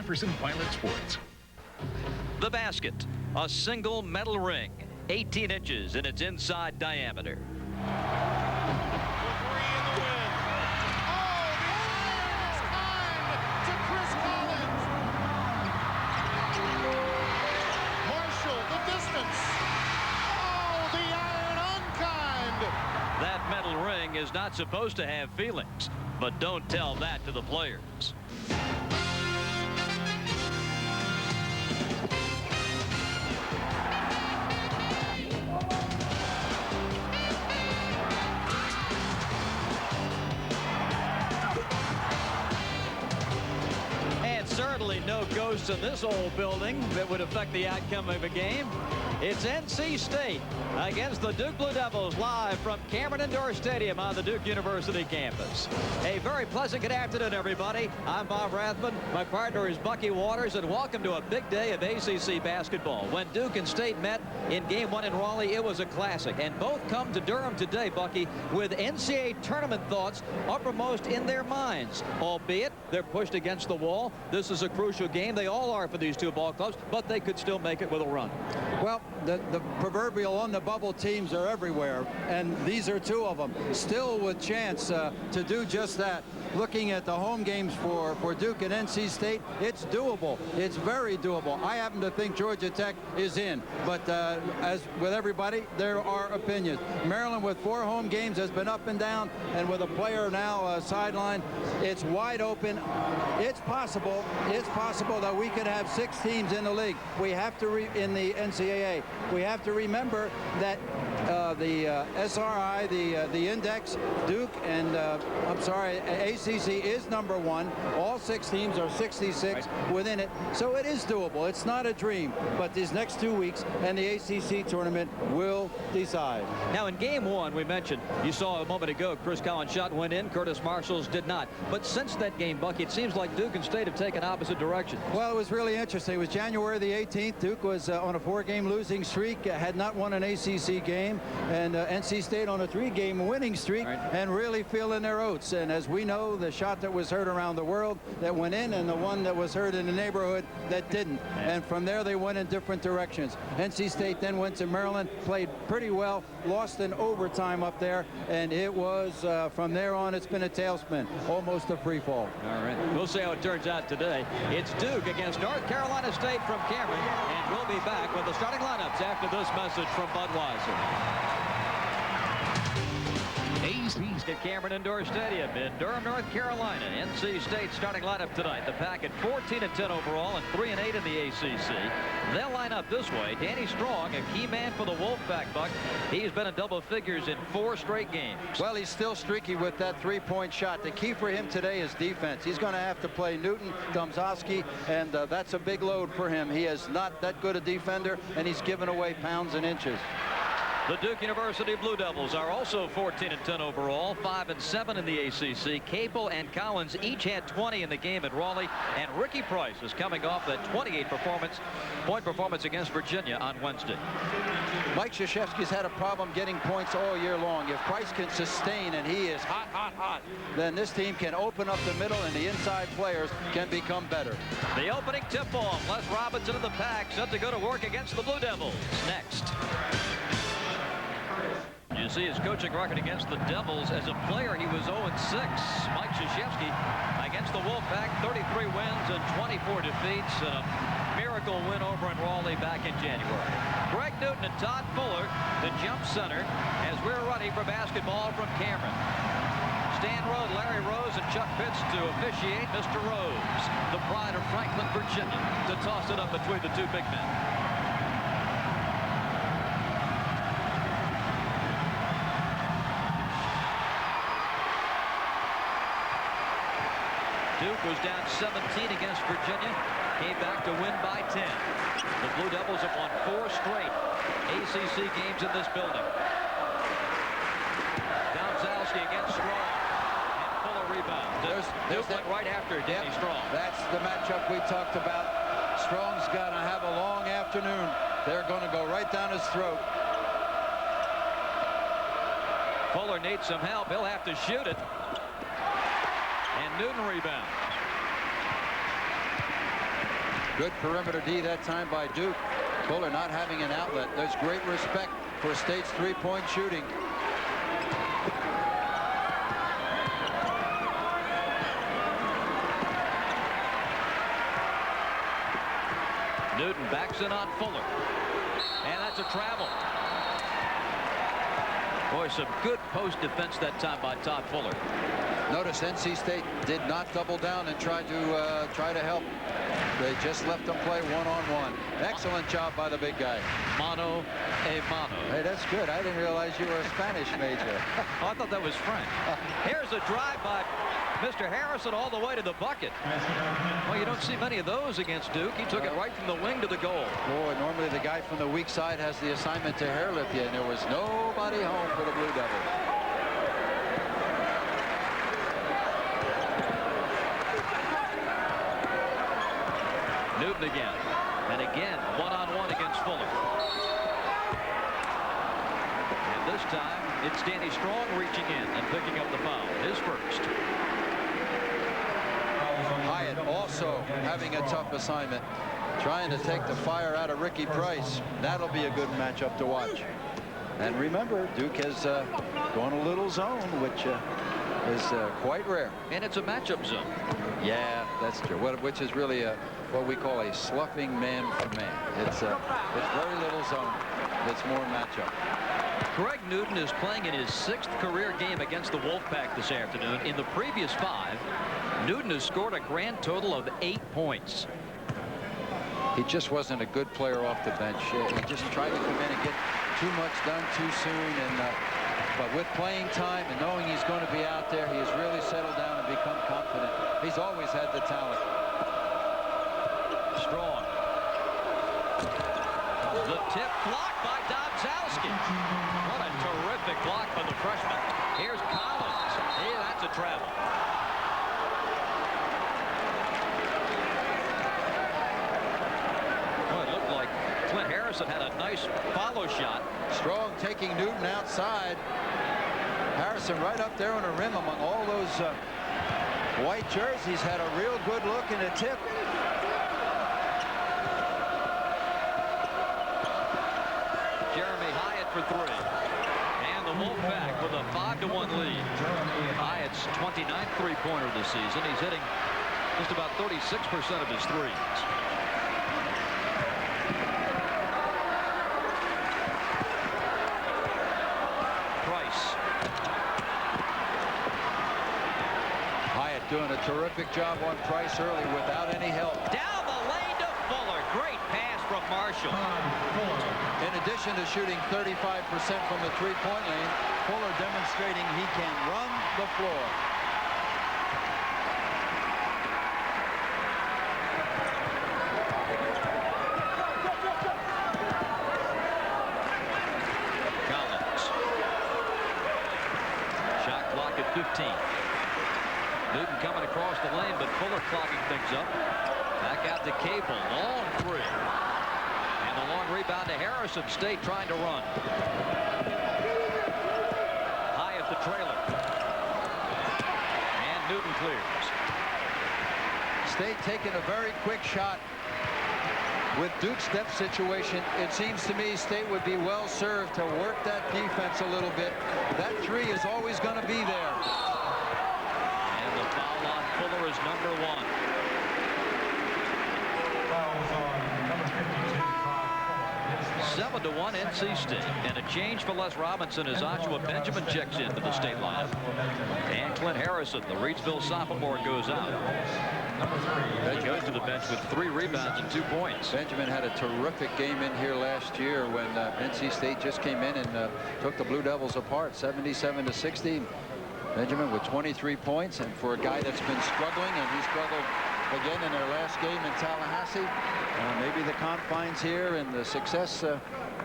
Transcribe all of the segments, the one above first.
Jefferson Pilot Sports. The basket, a single metal ring, 18 inches in its inside diameter. That metal ring is not supposed to have feelings, but don't tell that to the players. And certainly no ghosts in this old building that would affect the outcome of a game. It's NC State against the Duke Blue Devils live from Cameron Indoor Stadium on the Duke University campus. A very pleasant good afternoon, everybody. I'm Bob Rathman. My partner is Bucky Waters, and welcome to a big day of ACC basketball. When Duke and State met in Game 1 in Raleigh, it was a classic, and both come to Durham today, Bucky, with NCAA tournament thoughts uppermost in their minds. Albeit they're pushed against the wall. This is a crucial game. They all are for these two ball clubs, but they could still make it with a run. Well, the proverbial on the bubble teams are everywhere, and these are two of them. Still with chance to do just that. Looking at the home games for Duke and NC State, it's doable. It's very doable. I happen to think Georgia Tech is in, but as with everybody, there are opinions. Maryland with 4 home games has been up and down, and with a player now sidelined, it's wide open. It's possible that we could have 6 teams in the league. We have to in the NCAA. We have to remember that the SRI, the index, Duke, and I'm sorry, ACC is #1. All 6 teams are 66 within it, so it is doable. It's not a dream, but these next 2 weeks and the ACC tournament will decide. Now, in Game 1, we mentioned, you saw a moment ago, Chris Collins' shot went in, Curtis Marshall's did not. But since that game, Bucky, it seems like Duke and State have taken opposite directions. Well, it was really interesting. It was January the 18th. Duke was on a 4-game losing streak, had not won an ACC game, and NC State on a 3-game winning streak, and really feeling their oats. And as we know, the shot that was heard around the world that went in, and the one that was heard in the neighborhood that didn't. And from there, they went in different directions. NC State then went to Maryland, played pretty well, lost in overtime up there, and it was, from there on, it's been a tailspin, almost a free fall. All right, we'll see how it turns out today. It's Duke against North Carolina State from Cameron, and we'll be back with the starting lineups after this message from Budweiser. At Cameron Indoor Stadium in Durham, North Carolina. NC State starting lineup tonight. The pack at 14-10 overall and 3-8 in the ACC. They'll line up this way. Danny Strong, a key man for the Wolfpack, Buck. He's been in double figures in 4 straight games. Well, he's still streaky with that 3-point shot. The key for him today is defense. He's going to have to play Newton, Domzowski, and that's a big load for him. He is not that good a defender, and he's given away pounds and inches. The Duke University Blue Devils are also 14-10 overall, 5-7 in the ACC. Capel and Collins each had 20 in the game at Raleigh, and Ricky Price is coming off that 28-point performance against Virginia on Wednesday. Mike Krzyzewski's had a problem getting points all year long. If Price can sustain, and he is hot, hot, hot, then this team can open up the middle, and the inside players can become better. The opening tip-off, Les Robinson of the pack, set to go to work against the Blue Devils. Next. You see his coaching record against the Devils. As a player, he was 0-6. Mike Krzyzewski against the Wolfpack, 33 wins and 24 defeats, and a miracle win over in Raleigh back in January. Greg Newton and Todd Fuller, the jump center, as we're ready for basketball from Cameron. Stan Rode, Larry Rose, and Chuck Pitts to officiate. Mr. Rose, the pride of Franklin, Virginia, to toss it up between the two big men. Duke was down 17 against Virginia, came back to win by 10. The Blue Devils have won 4 straight ACC games in this building. Domzowski against Strong, and Fuller rebound. Duke went right after Danny Strong. That's the matchup we talked about. Strong's got to have a long afternoon. They're going to go right down his throat. Fuller needs some help. He'll have to shoot it. And Newton rebounds. Good perimeter D that time by Duke. Fuller not having an outlet. There's great respect for State's three-point shooting. Newton backs in on Fuller. And that's a travel. Boy, some good post defense that time by Todd Fuller. Notice NC State did not double down and try to help. They just left them play one-on-one. Excellent job by the big guy. Mano a mano. Hey, that's good. I didn't realize you were a Spanish major. Oh, I thought that was French. Here's a drive by Mr. Harrison all the way to the bucket. Well, you don't see many of those against Duke. He took it right from the wing to the goal. Boy, normally the guy from the weak side has the assignment to hairlift you, and there was nobody home for the Blue Devils. Newton again, and again one-on-one against Fuller. And this time it's Danny Strong reaching in and picking up the foul, his first. Hyatt also having a tough assignment, trying to take the fire out of Ricky Price. That'll be a good matchup to watch. And remember, Duke has gone a little zone, which is quite rare. And it's a matchup zone. Yeah, that's true. Which is really what we call a sloughing man for man. It's very little zone. It's more matchup. Greg Newton is playing in his 6th career game against the Wolfpack this afternoon. In the previous 5, Newton has scored a grand total of 8 points. He just wasn't a good player off the bench. He just tried to come in and get too much done too soon. But with playing time and knowing he's going to be out there, he has really settled down and become confident. He's always had the talent. Strong. The tip blocked by Domzowski. What a terrific block by the freshman. Here's Collins. Hey, that's a travel. Well, it looked like Clint Harrison had a nice follow shot. Strong taking Newton outside. Harrison right up there on the rim among all those white jerseys. Had a real good look in the tip. Jeremy Hyatt for 3. And the Wolfpack with a 5-1 lead. Hyatt's 29th three-pointer this season. He's hitting just about 36% of his threes. Doing a terrific job on Price early without any help. Down the lane to Fuller. Great pass from Marshall. In addition to shooting 35% from the three-point lane, Fuller demonstrating he can run the floor. Collins. Shot clock at 15. Newton coming across the lane, but Fuller clogging things up. Back out to Capel. Long 3. And the long rebound to Harrison. State trying to run. Hyatt the trailer. And Newton clears. State taking a very quick shot. With Duke's step situation, it seems to me State would be well served to work that defense a little bit. That 3 is always going to be there. Fuller is number 1. 7-1 NC State, and a change for Les Robinson as Joshua Benjamin checks into the State line. And Clint Harrison, the Reidsville sophomore, goes out. He goes to the bench with 3 rebounds and 2 points. Benjamin had a terrific game in here last year when NC State just came in and took the Blue Devils apart, 77-60. Benjamin with 23 points, and for a guy that's been struggling, and he struggled again in their last game in Tallahassee. Maybe the confines here and the success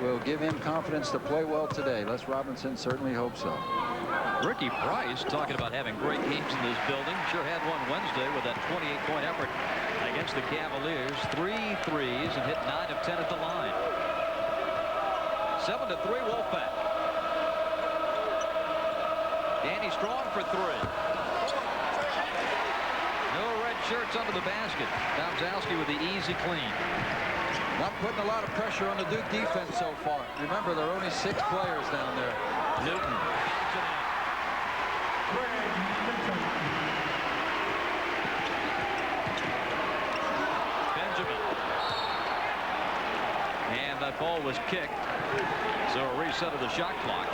will give him confidence to play well today. Les Robinson certainly hopes so. Ricky Price talking about having great games in this building. Sure had one Wednesday with that 28-point effort against the Cavaliers. 3 threes and hit 9 of 10 at the line. 7-3 Wolfpack. Danny Strong for 3. No red shirts under the basket. Domzalski with the easy clean. Not putting a lot of pressure on the Duke defense so far. Remember, there are only 6 players down there. Newton. Benjamin. And that ball was kicked. So a reset of the shot clock.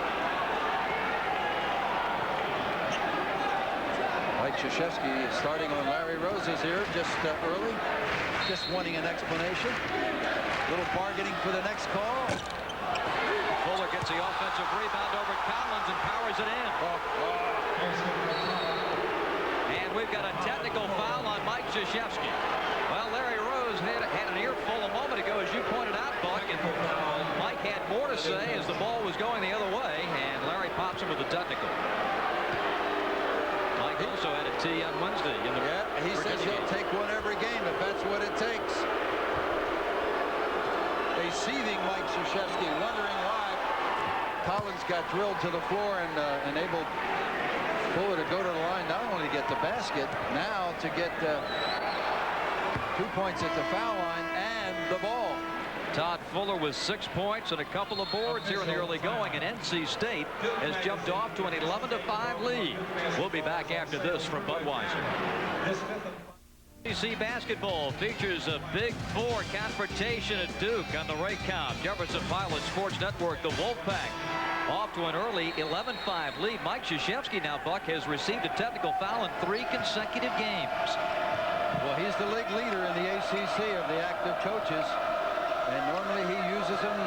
Mike Krzyzewski is starting on Larry Rose's here just early. Just wanting an explanation. Little bargaining for the next call. Fuller gets the offensive rebound over Collins and powers it in. And we've got a technical foul on Mike Krzyzewski. Well, Larry Rose had an earful a moment ago, as you pointed out, Buck, and Mike had more to say as the ball was going the other way, and Larry pops him with the technical. Mike also had a tee on Wednesday. He says he'll take one every game if that's what it takes. A seething Mike Krzyzewski, wondering why Collins got drilled to the floor and enabled Fuller to go to the line, not only to get the basket, now to get 2 points at the foul line and the ball. Todd Fuller with 6 points and a couple of boards here in the early going, and NC State has jumped off to an 11-5 lead. We'll be back after this from Budweiser. ACC basketball features a Big Four confrontation at Duke on the Raycom Jefferson Pilot Sports Network. The Wolfpack off to an early 11-5 lead. Mike Krzyzewski now, Buck, has received a technical foul in 3 consecutive games. Well, he's the league leader in the ACC of the active coaches, and normally he uses them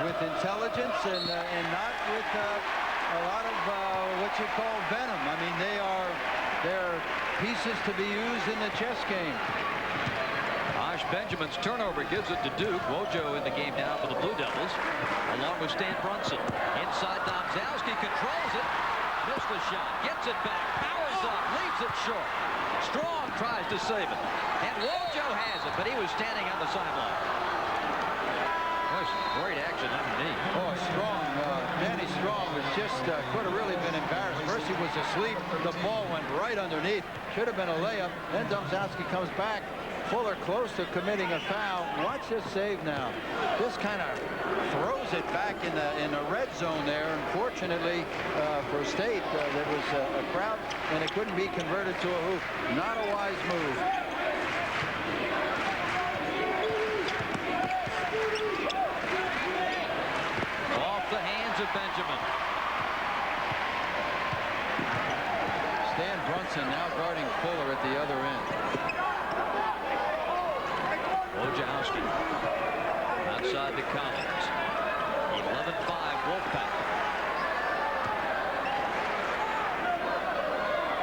with intelligence and not with a lot of what you call venom. I mean, they're pieces to be used in the chess game. Benjamin's turnover gives it to Duke. Wojo in the game now for the Blue Devils, along with Stan Brunson. Inside, Domzalski controls it. Missed the shot. Gets it back. Powers up. Leaves it short. Strong tries to save it. And Wojo has it, but he was standing on the sideline. There's great action underneath. Oh, Strong. Danny Strong was just could have really been embarrassed. First he was asleep. The ball went right underneath. Should have been a layup. Then Domzalski comes back. Fuller close to committing a foul. Watch this save now. This kind of throws it back in the red zone there. Unfortunately for State, there was a crowd and it couldn't be converted to a hoop. Not a wise move. Off the hands of Benjamin. Stan Brunson now guarding Fuller at the other end. Wojciechowski outside to Collins. 11-5 Wolfpack.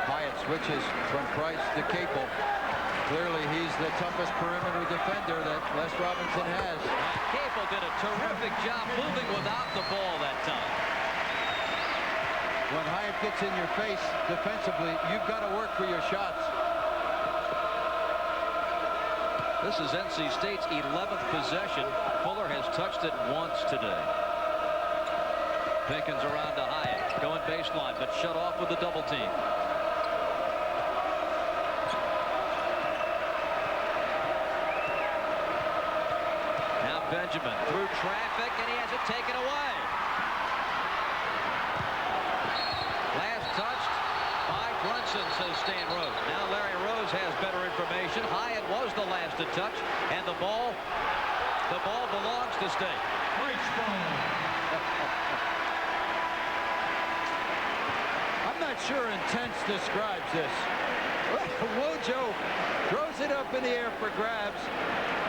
Hyatt switches from Price to Capel. Clearly he's the toughest perimeter defender that Les Robinson has. Capel did a terrific job moving without the ball that time. When Hyatt gets in your face defensively, you've got to work for your shots. This is NC State's 11th possession. Fuller has touched it once today. Pinkins around to Hyatt, going baseline, but shut off with the double team. Now Benjamin through traffic, and he has it taken away. Last touched by Brunson, says Stan Rose. Now Larry Rose has better information. Hyatt was the last to touch, and the ball belongs to State. I'm not sure intense describes this. Wojo throws it up in the air for grabs.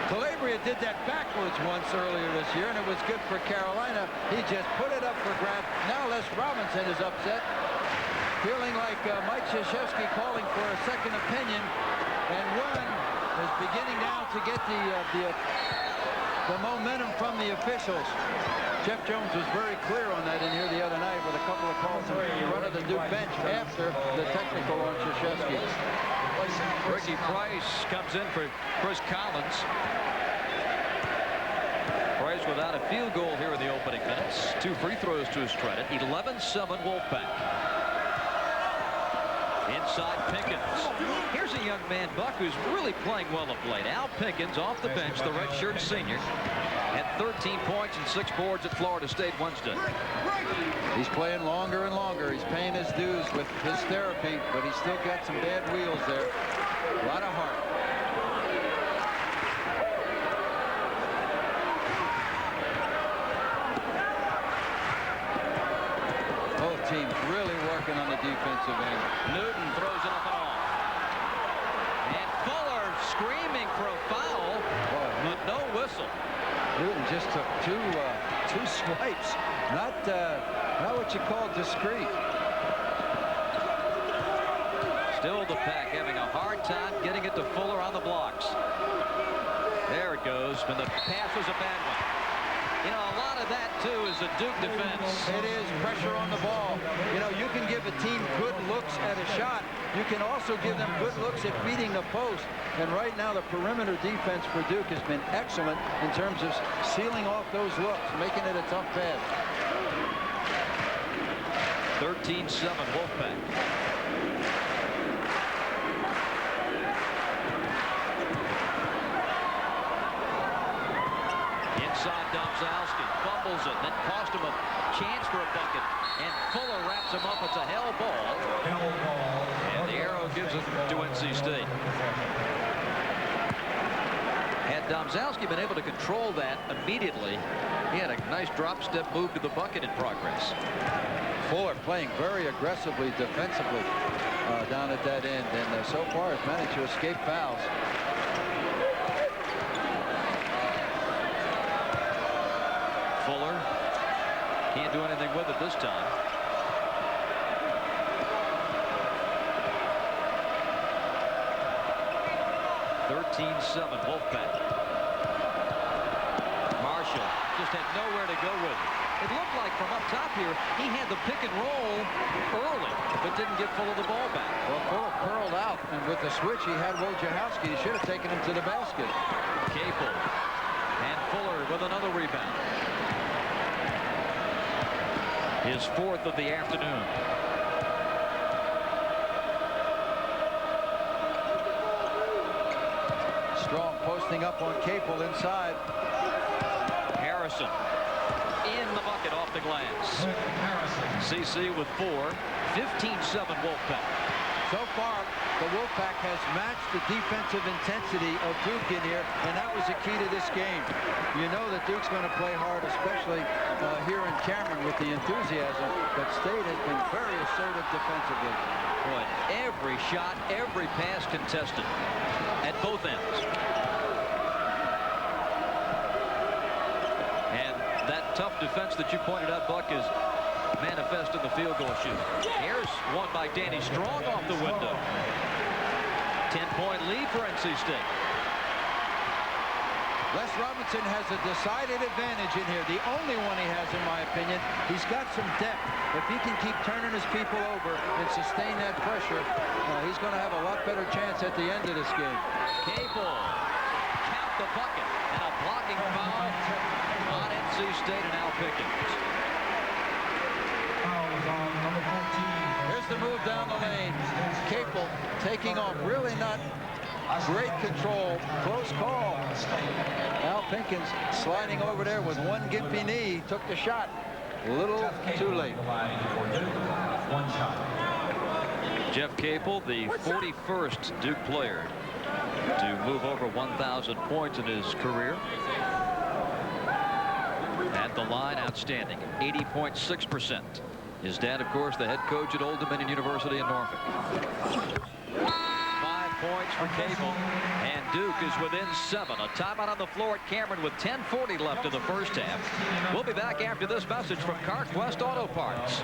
Calabria did that backwards once earlier this year, and it was good for Carolina. He just put it up for grabs. Now Les Robinson is upset, feeling like Mike Krzyzewski calling for a second opinion, and one is beginning now to get the momentum from the officials. Jeff Jones was very clear on that in here the other night with a couple of calls in front of the Duke bench after the technical on Krzyzewski. Ricky Price comes in for Chris Collins. Price without a field goal here in the opening minutes. 2 free throws to his credit. 11-7 Wolfpack. inside Pinkins. Here's a young man, Buck, who's really playing well of late. Al Pinkins off the bench, the redshirt senior, had 13 points and 6 boards at Florida State Wednesday. He's playing longer and longer. He's paying his dues with his therapy, but he's still got some bad wheels there. A lot of heart. Both teams really working on the defensive end. Newton throws it up and off. And Fuller screaming for a foul, but no whistle. Newton just took two swipes. Not what you call discreet. Still the Pack having a hard time getting it to Fuller on the blocks. There it goes, and the pass was a bad one. You know, a lot of that, too, is a Duke defense. It is pressure on the ball. You know, you can give a team good looks at a shot. You can also give them good looks at beating the post. And right now, the perimeter defense for Duke has been excellent in terms of sealing off those looks, making it a tough pass. 13-7 Wolfpack. Inside Domzalski, fumbles it, then cost him a chance for a bucket. And Fuller wraps him up. It's a hell ball. And the arrow gives it to NC State. Had Domzalski been able to control that immediately, he had a nice drop step move to the bucket in progress. Fuller playing very aggressively defensively down at that end, and so far has managed to escape fouls. Fuller can't do anything with it this time. Wolfpack. Marshall just had nowhere to go with it. It looked like from up top here, he had the pick and roll early, but didn't get Fuller the ball back. Well, Fuller curled out, and with the switch, he had Wojciechowski. He should have taken him to the basket. Capel and Fuller with another rebound. His 4th of the afternoon. Strong posting up on Capel inside. Harrison in the bucket off the glass. CC with 4. 15-7 Wolfpack. So far, the Wolfpack has matched the defensive intensity of Duke in here, and that was the key to this game. You know that Duke's going to play hard, especially here in Cameron with the enthusiasm, but State has been very assertive defensively. Boy, every shot, every pass contested at both ends. And that tough defense that you pointed out, Buck, is manifest in the field goal shooting. Here's one by Danny Strong off the window. 10-point lead for NC State. Les Robinson has a decided advantage in here. The only one he has, in my opinion. He's got some depth. If he can keep turning his people over and sustain that pressure, he's going to have a lot better chance at the end of this game. Capel, count the bucket, and a blocking foul on NC State and Al Pinkins. Here's the move down the lane. Capel taking off, really not great control. Close call. Al Pinkins sliding over there with one gimpy knee. Took the shot. A little too late. Jeff Capel, the 41st Duke player to move over 1,000 points in his career. At the line, outstanding. 80.6%. His dad, of course, the head coach at Old Dominion University in Norfolk. 5 points for Capel, and Duke is within 7. A timeout on the floor at Cameron with 10:40 left in the first half. We'll be back after this message from Carquest Auto Parts.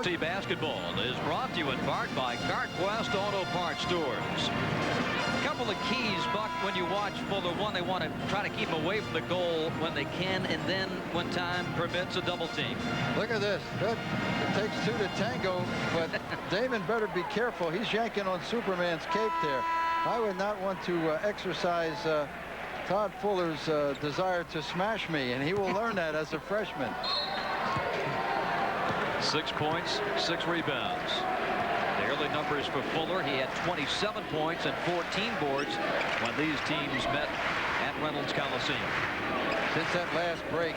T Basketball is brought to you in part by Carquest Auto Parts stores. A couple of keys, Buck, when you watch Fuller. One, they want to try to keep him away from the goal when they can, and then when time permits, a double team. Look at this. It takes 2 to tango, but Damon better be careful. He's yanking on Superman's cape there. I would not want to exercise Todd Fuller's desire to smash me, and he will learn that as a freshman. 6 points, 6 rebounds. The early numbers for Fuller, he had 27 points and 14 boards when these teams met at Reynolds Coliseum. Since that last break,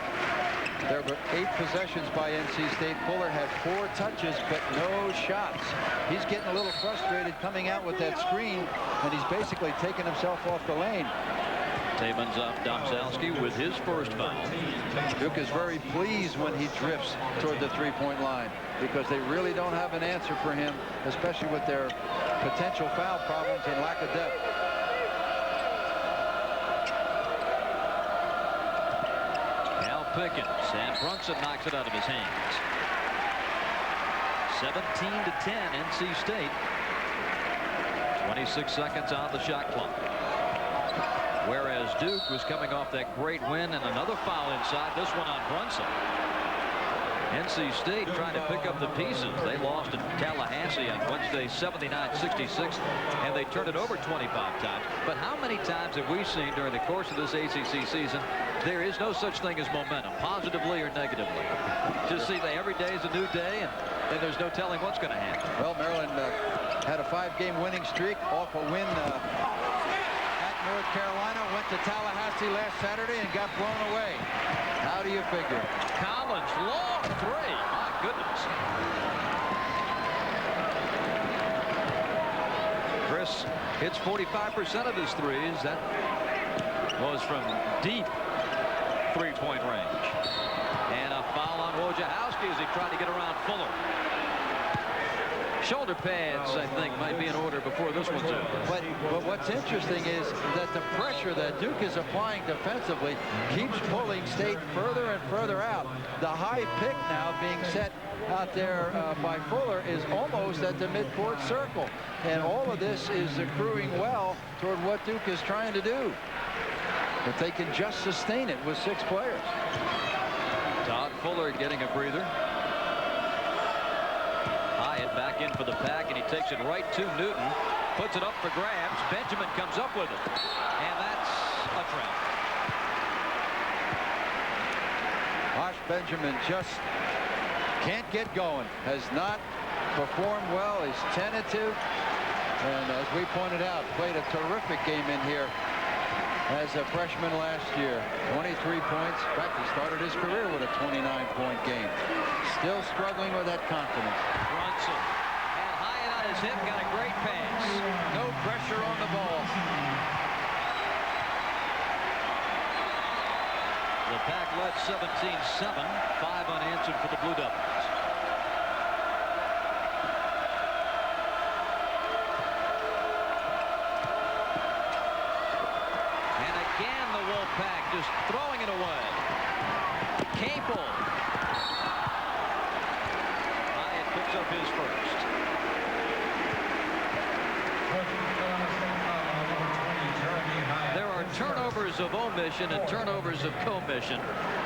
there were 8 possessions by NC State. Fuller had 4 touches, but no shots. He's getting a little frustrated coming out with that screen, and he's basically taking himself off the lane. Taman's up Domzalski with his first foul. Duke is very pleased when he drifts toward the three-point line, because they really don't have an answer for him, especially with their potential foul problems and lack of depth. Pickens, and Brunson knocks it out of his hands. 17-10 NC State. 26 seconds on the shot clock. Whereas Duke was coming off that great win and another foul inside, this one on Brunson. NC State trying to pick up the pieces. They lost in Tallahassee on Wednesday 79-66, and they turned it over 25 times. But how many times have we seen during the course of this ACC season there is no such thing as momentum, positively or negatively? Just see that every day is a new day, and there's no telling what's going to happen. Well, Maryland had a 5-game winning streak off a win at North Carolina, went to Tallahassee last Saturday and got blown away. How do you figure? Collins, long 3. My goodness. Chris hits 45% of his threes. That was from deep three-point range. And a foul on Wojciechowski as he tried to get around Fuller. Shoulder pads, I think, might be in order before this one's over. But what's interesting is that the pressure that Duke is applying defensively keeps pulling State further and further out. The high pick now being set out there by Fuller is almost at the midcourt circle. And all of this is accruing well toward what Duke is trying to do. If they can just sustain it with 6 players. Todd Fuller getting a breather. Back in for the pack, and he takes it right to Newton, puts it up for grabs. Benjamin comes up with it, and that's a trap. Josh Benjamin just can't get going, has not performed well. He's tentative, and as we pointed out, played a terrific game in here as a freshman last year. 23 points. In fact, he started his career with a 29-point game. Still struggling with that confidence. Brunson, and high and on his hip, got a great pass. No pressure on the ball. The Pack led 17-7, 5 unanswered for the Blue Devils. And again, the Wolfpack just throwing it away. Capel. Picks up his first. There are turnovers of omission and turnovers of commission,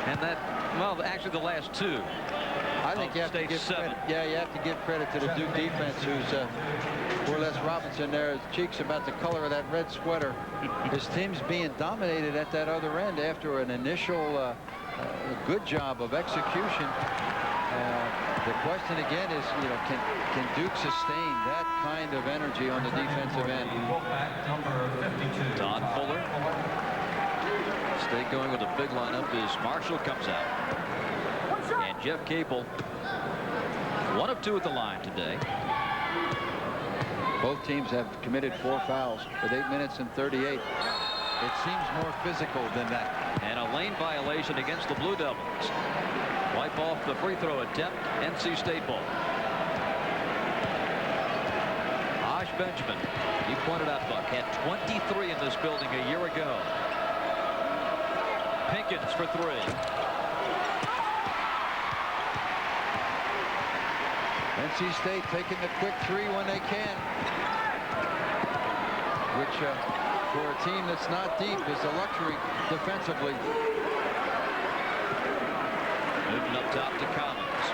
and that, well, actually the last 2. I think you have to give credit. Yeah, you have to give credit to the Duke defense, who's Corliss Robinson there. His cheeks about the color of that red sweater. His team's being dominated at that other end after an initial good job of execution. The question again is, can Duke sustain that kind of energy on the defensive end? Todd Fuller. State going with a big lineup as Marshall comes out. And Jeff Capel, 1 of 2 at the line today. Both teams have committed 4 fouls with 8 minutes and 38. It seems more physical than that. And a lane violation against the Blue Devils. Wipe off the free throw attempt. NC State ball. Josh Benjamin, you pointed out, Buck, had 23 in this building a year ago. Pickens for 3. NC State taking the quick 3 when they can, which for a team that's not deep is a luxury defensively. Newton up top to Collins.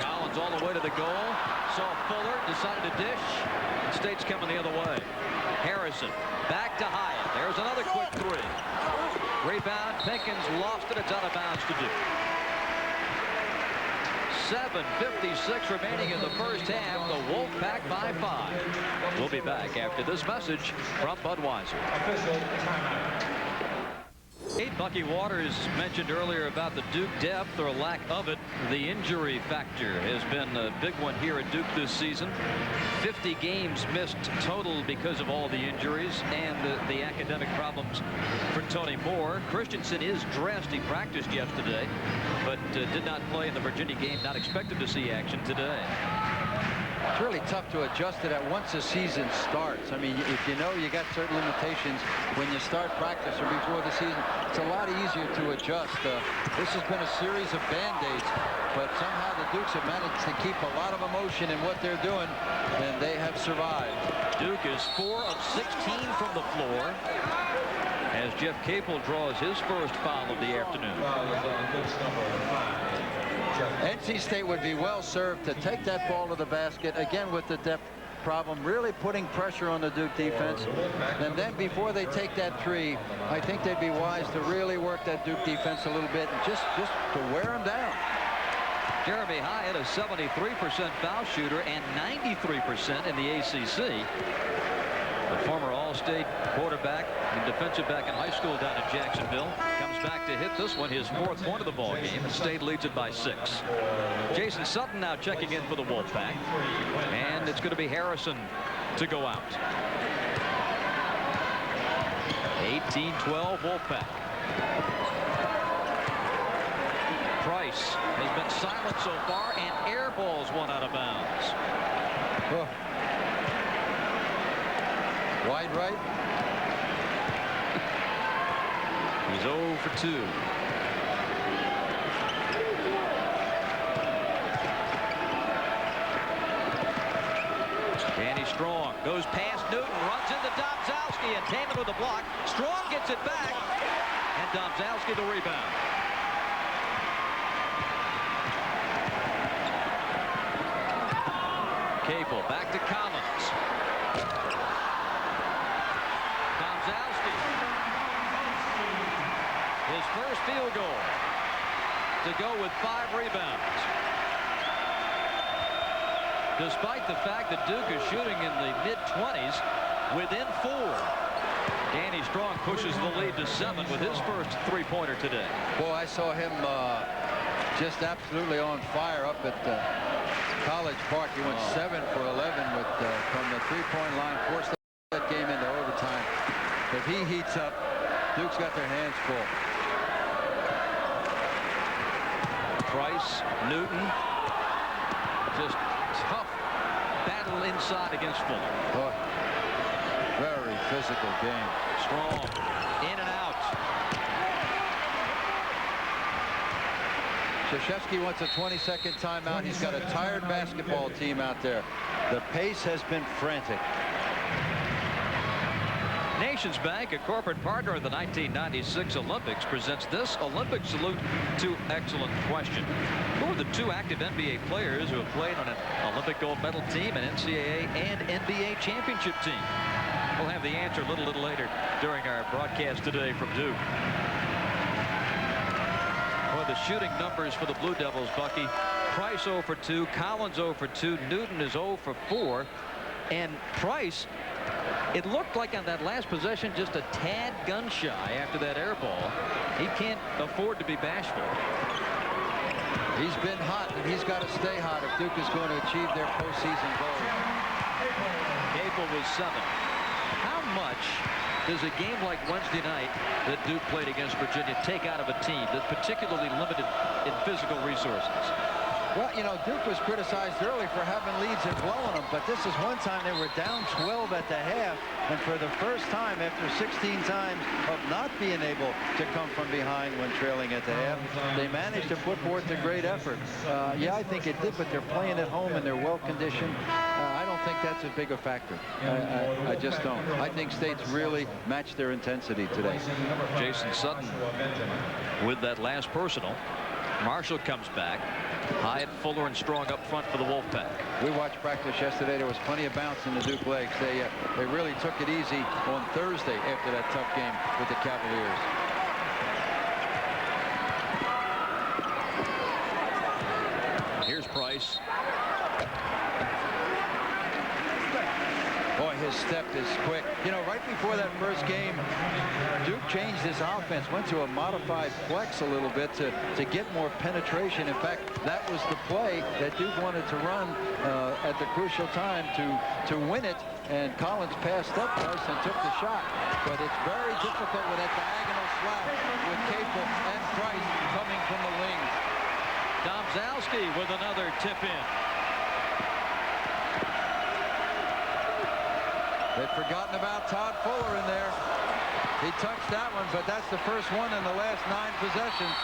Collins all the way to the goal. Saw Fuller, decided to dish. And State's coming the other way. Harrison back to Hyatt. There's another quick 3. Rebound. Pickens lost it. It's out of bounds to Duke. 7:56 remaining in the first half. The Wolfpack by 5. We'll be back after this message from Budweiser. Bucky Waters mentioned earlier about the Duke depth or lack of it. The injury factor has been a big one here at Duke this season. 50 games missed total because of all the injuries and the academic problems for Tony Moore. Christensen is dressed. He practiced yesterday, but did not play in the Virginia game. Not expected to see action today. It's really tough to adjust to that once the season starts. I mean, if you know you got certain limitations when you start practice or before the season, it's a lot easier to adjust. This has been a series of Band-Aids, but somehow the Dukes have managed to keep a lot of emotion in what they're doing, and they have survived. Duke is 4 of 16 from the floor as Jeff Capel draws his first foul of the afternoon. NC State would be well served to take that ball to the basket, again with the depth problem, really putting pressure on the Duke defense. And then before they take that three, I think they'd be wise to really work that Duke defense a little bit and just to wear them down. Jeremy Hyatt, a 73% foul shooter and 93% in the ACC. The former All-State quarterback and defensive back in high school down in Jacksonville comes back to hit this one, his 4th point of the ball game, and State leads it by 6. Jason Sutton now checking in for the Wolfpack, and it's going to be Harrison to go out. 18-12 Wolfpack. Price has been silent so far, and airballs one out of bounds. Oh. Wide right. He's 0 for 2. Danny Strong goes past Newton, runs into Domzalski, and Taman with a block. Strong gets it back, and Domzalski the rebound. Capel back to Collins. His first field goal to go with 5 rebounds. Despite the fact that Duke is shooting in the mid-20s, within 4. Danny Strong pushes the lead to 7 with his first 3-pointer today. Boy, I saw him just absolutely on fire up at College Park. He went 7 for 11 with from the 3-point line, forced that game into overtime. If he heats up, Duke's got their hands full. Price, Newton, just tough battle inside against Fuller. Oh, very physical game. Strong, in and out. Krzyzewski wants a 20-second timeout. He's got a tired basketball team out there. The pace has been frantic. Nations Bank, a corporate partner of the 1996 Olympics, presents this Olympic salute to excellent question. Who are the 2 active NBA players who have played on an Olympic gold medal team, an NCAA and NBA championship team? We'll have the answer a little later during our broadcast today from Duke. Well, the shooting numbers for the Blue Devils, Bucky. Price 0 for 2, Collins 0 for 2, Newton is 0 for 4, and Price, it looked like on that last possession just a tad gun shy after that air ball. He can't afford to be bashful. He's been hot, and he's got to stay hot if Duke is going to achieve their postseason goal. Capel was 7. How much does a game like Wednesday night that Duke played against Virginia take out of a team that's particularly limited in physical resources? Well, you know, Duke was criticized early for having leads and blowing them, but this is one time they were down 12 at the half, and for the first time after 16 times of not being able to come from behind when trailing at the half, they managed to put forth a great effort. Yeah, I think it did, but they're playing at home and they're well conditioned. I don't think that's as big a factor. I just don't. I think State's really matched their intensity today. Jason Sutton with that last personal. Marshall comes back. Hyatt, Fuller, and Strong up front for the Wolfpack. We watched practice yesterday. There was plenty of bounce in the Duke legs. They really took it easy on Thursday after that tough game with the Cavaliers. Here's his step is quick. You know, right before that first game, Duke changed his offense, went to a modified flex a little bit to get more penetration. In fact, that was the play that Duke wanted to run at the crucial time to win it. And Collins passed up Price and took the shot. But it's very difficult with that diagonal slap with Capel and Price coming from the wings. Domzalski with another tip in. They've forgotten about Todd Fuller in there. He touched that one, but that's the first one in the last 9 possessions.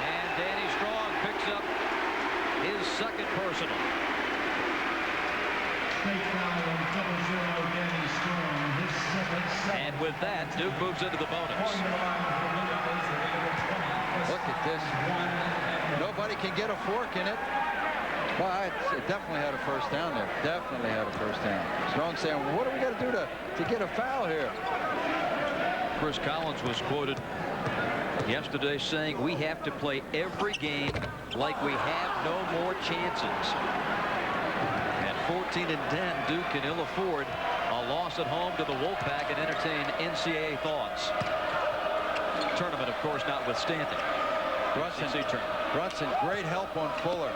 And Danny Strong picks up his second personal. And with that, Duke moves into the bonus. Look at this. Nobody can get a fork in it. Well, it definitely had a first down there. Definitely had a first down. Strong saying, well, what do we got to do to get a foul here? Chris Collins was quoted yesterday saying, we have to play every game like we have no more chances. At 14-10, Duke can ill afford a loss at home to the Wolfpack and entertain NCAA thoughts. Tournament, of course, notwithstanding. Brunson, great help on Fuller.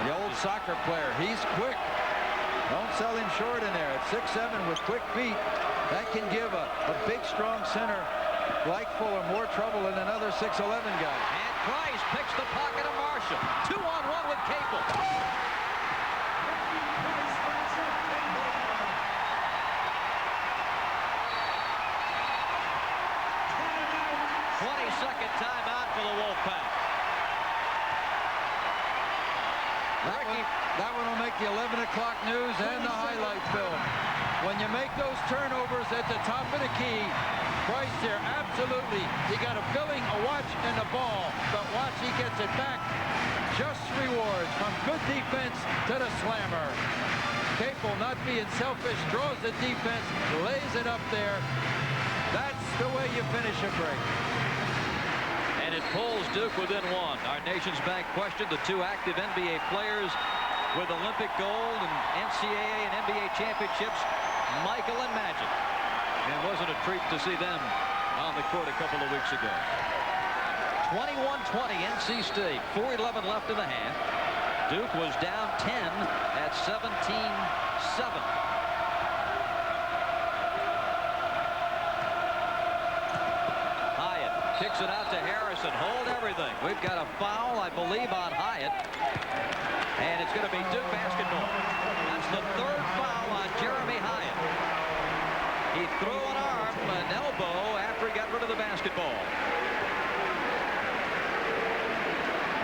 The old soccer player, he's quick. Don't sell him short in there. At 6'7" with quick feet, that can give a big, strong center like Fuller more trouble than another 6'11" guy. And Price picks the pocket of Marshall. 2-on-1 with Capel. 20-second timeout for the Wolfpack. That one will make the 11 o'clock news and the highlight film. When you make those turnovers at the top of the key, Price there, absolutely. You got a billing, a watch, and a ball. But watch, he gets it back. Just rewards from good defense to the slammer. Capel, not being selfish, draws the defense, lays it up there. That's the way you finish a break. And it pulls Duke within 1. Our Nation's Bank questioned the 2 active NBA players with Olympic gold and NCAA and NBA championships, Michael and Magic. And it wasn't a treat to see them on the court a couple of weeks ago. 21-20 NC State, 4:11 left in the half. Duke was down 10 at 17-7. Kicks it out to Harrison. Hold everything. We've got a foul, I believe, on Hyatt. And it's going to be Duke basketball. That's the 3rd foul on Jeremy Hyatt. He threw an arm, an elbow, after he got rid of the basketball.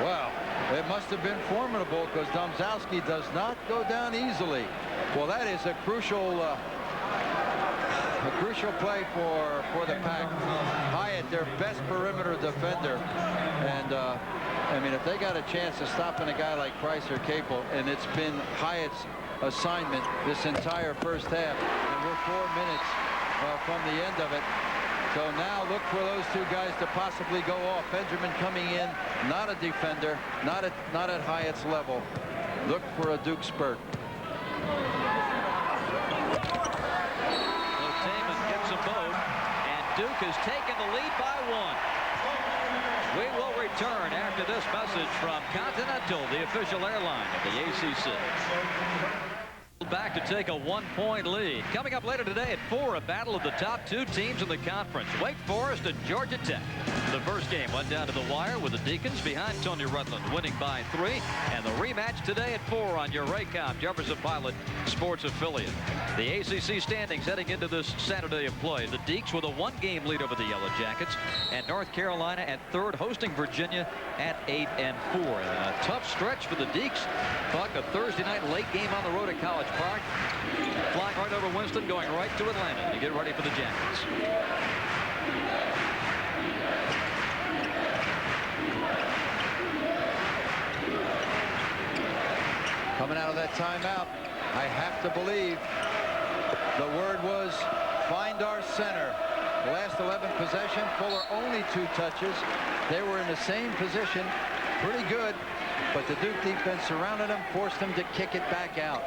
Well, it must have been formidable because Domzalski does not go down easily. Well, that is a crucial play for the Pack. Hyatt, their best perimeter defender, and I mean, if they got a chance of stopping a guy like Price or Capel, and it's been Hyatt's assignment this entire first half, and we're 4 minutes from the end of it. So now look for those 2 guys to possibly go off. Benjamin coming in, not a defender, not at Hyatt's level. Look for a Duke spurt. Duke has taken the lead by 1. We will return after this message from Continental, the official airline of the ACC. Back to take a 1-point lead. Coming up later today at 4, a battle of the top 2 teams in the conference, Wake Forest and Georgia Tech. The first game went down to the wire with the Deacons behind Tony Rutland, winning by 3. And the rematch today at 4 on your Raycom Jefferson Pilot Sports affiliate. The ACC standings heading into this Saturday of play. The Deacs with a 1-game lead over the Yellow Jackets, and North Carolina at 3rd, hosting Virginia at 8-4. And a tough stretch for the Deacs. Buck, a Thursday night late game on the road at College Park. Flying right over Winston, going right to Atlanta to get ready for the Jackets. Coming out of that timeout, I have to believe the word was find our center. The last 11 possession, Fuller only 2 touches. They were in the same position, pretty good. but the Duke defense surrounded him, forced him to kick it back out.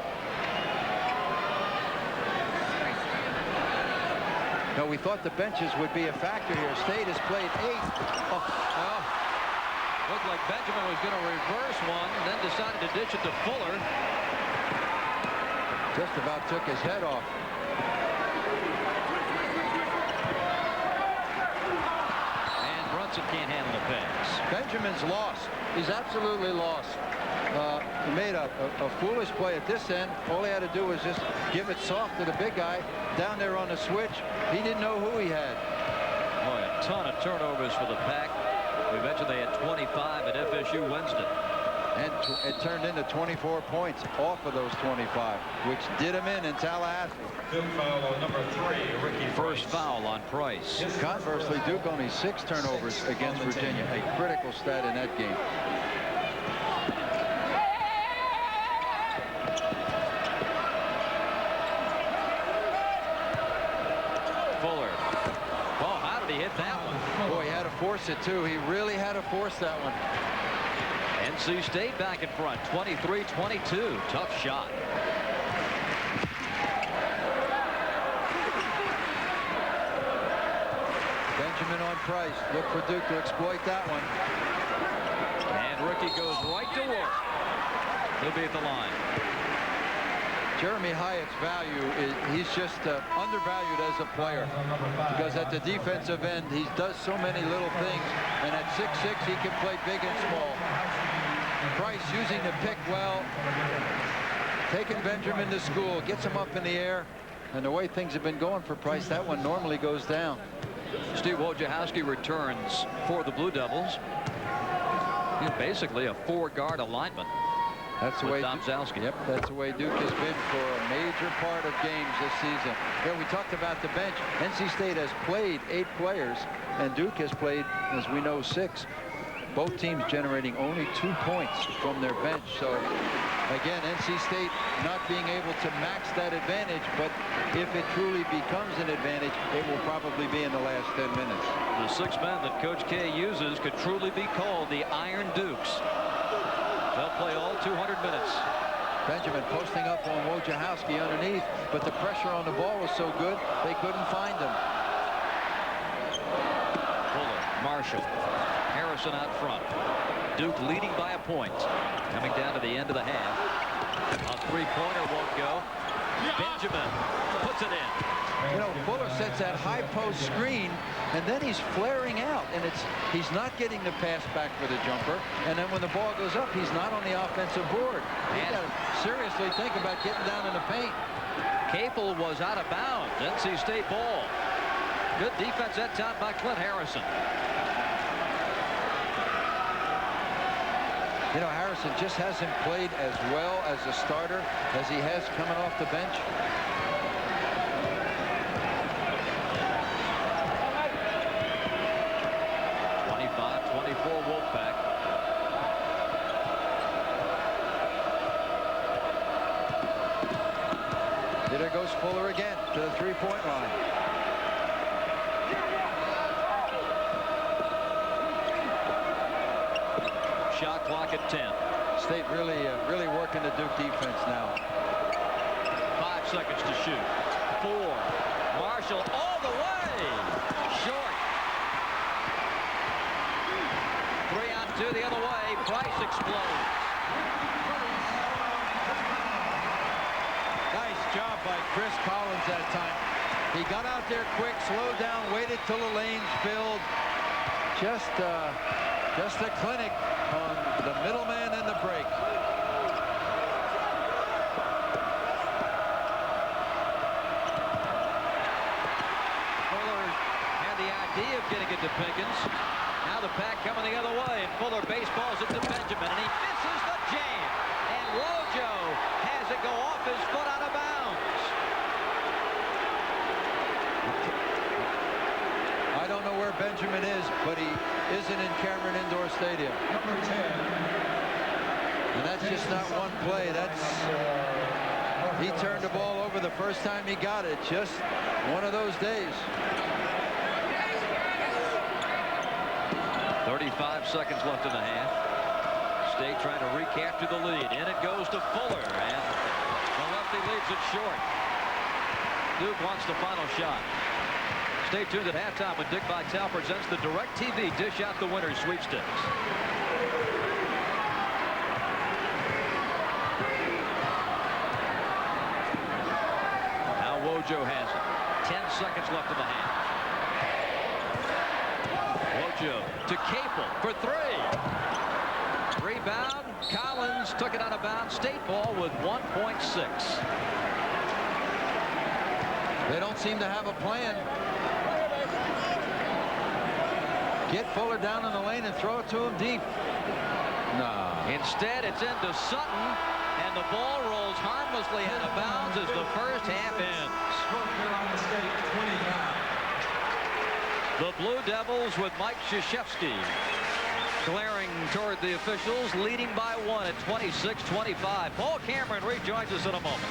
No, we thought the benches would be a factor here. State has played 8. Oh. Well, looked like Benjamin was going to reverse one, and then decided to ditch it to Fuller. Just about took his head off. And Brunson can't handle the pass. Benjamin's lost. He's absolutely lost. He made a foolish play at this end. All he had to do was just give it soft to the big guy down there on the switch. He didn't know who he had. Boy, a ton of turnovers for the Pack. We mentioned they had 25 at FSU Wednesday. And it turned into 24 points off of those 25, which did him in Tallahassee. Duke foul on number 3, Ricky. First foul on Price. Conversely, Duke only 6 turnovers against Virginia, a critical stat in that game. Fuller. Oh, how did he hit that one? Boy, he had to force it, too. He really had to force that one. NC State back in front, 23-22. Tough shot. Benjamin on Price. Look for Duke to exploit that one. And Ricky goes right to work. He'll be at the line. Jeremy Hyatt's value is he's just undervalued as a player, because at the defensive end he does so many little things, and at 6'6" he can play big and small. Price using the pick well, taking Benjamin to school, gets him up in the air, and the way things have been going for Price, that one normally goes down. Steve Wojciechowski returns for the Blue Devils. He's basically a 4-guard alignment. That's the way Domzowski. Yep, that's the way Duke has been for a major part of games this season. Yeah, we talked about the bench. NC State has played 8 players, and Duke has played, as we know, 6. Both teams generating only 2 points from their bench. So, again, NC State not being able to max that advantage, but if it truly becomes an advantage, it will probably be in the last 10 minutes. The 6 men that Coach K uses could truly be called the Iron Dukes. They'll play all 200 minutes. Benjamin posting up on Wojciechowski underneath, but the pressure on the ball was so good, they couldn't find him. Fuller, Marshall, Harrison out front. Duke leading by a point. Coming down to the end of the half. A 3-pointer won't go. Benjamin puts it in. You know, Fuller sets that high post screen, and then he's flaring out, and he's not getting the pass back for the jumper. And then when the ball goes up, he's not on the offensive board. He's got to seriously think about getting down in the paint. Capel was out of bounds. NC State ball. Good defense that time by Clint Harrison. You know, Harrison just hasn't played as well as a starter as he has coming off the bench. Wolfpack. There goes Fuller again to the 3-point line. Shot clock at 10. State really working the Duke defense now. 5 seconds to shoot. 4. Marshall all the way. Short. 3-on-2 the other way. Price explodes. Nice job by Chris Collins that time. He got out there quick, slowed down, waited till the lanes filled. Just a clinic on the middleman and the break. Fuller had the idea of getting it to Pickens. Now the Pack coming the other way, and Fuller baseballs it to Benjamin, and he misses the jam. And Wojo has it go off his foot out of bounds. I don't know where Benjamin is, but he isn't in Cameron Indoor Stadium. Number 10. And that's just not one play. He turned the ball over the first time he got it. Just one of those days. 35 seconds left in the half. State trying to recapture the lead. In it goes to Fuller, and the lefty leaves it short. Duke wants the final shot. Stay tuned at halftime when Dick Vitale presents the DirecTV Dish Out the Winners sweepstakes. Now Wojo has it. 10 seconds left in the half. Wojo to Capel for 3. Rebound. Collins took it out of bounds. State ball with 1.6. They don't seem to have a plan. Get Fuller down in the lane and throw it to him deep. No. Instead, it's into Sutton, and the ball rolls harmlessly out of bounds as the first half ends. The Blue Devils with Mike Krzyzewski glaring toward the officials, leading by 1 at 26-25. Paul Cameron rejoins us in a moment.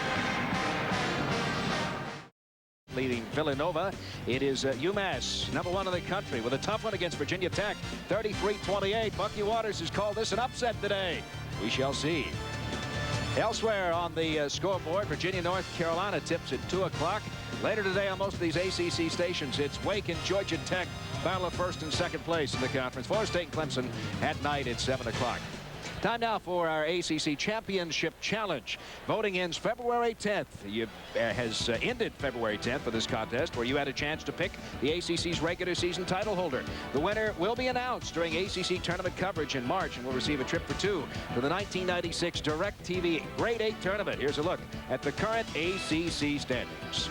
Leading Villanova, it is UMass, #1 in the country, with a tough one against Virginia Tech, 33-28. Bucky Waters has called this an upset today. We shall see. Elsewhere on the scoreboard, Virginia, North Carolina tips at 2 o'clock. Later today on most of these ACC stations, it's Wake and Georgia Tech, battle of first and second place in the conference. Florida State and Clemson at night at 7 o'clock. Time now for our ACC Championship Challenge. Voting ends February 10th. Has ended February 10th for this contest, where you had a chance to pick the ACC's regular season title holder. The winner will be announced during ACC tournament coverage in March and will receive a trip for 2 to the 1996 DirecTV Grade 8 tournament. Here's a look at the current ACC standings.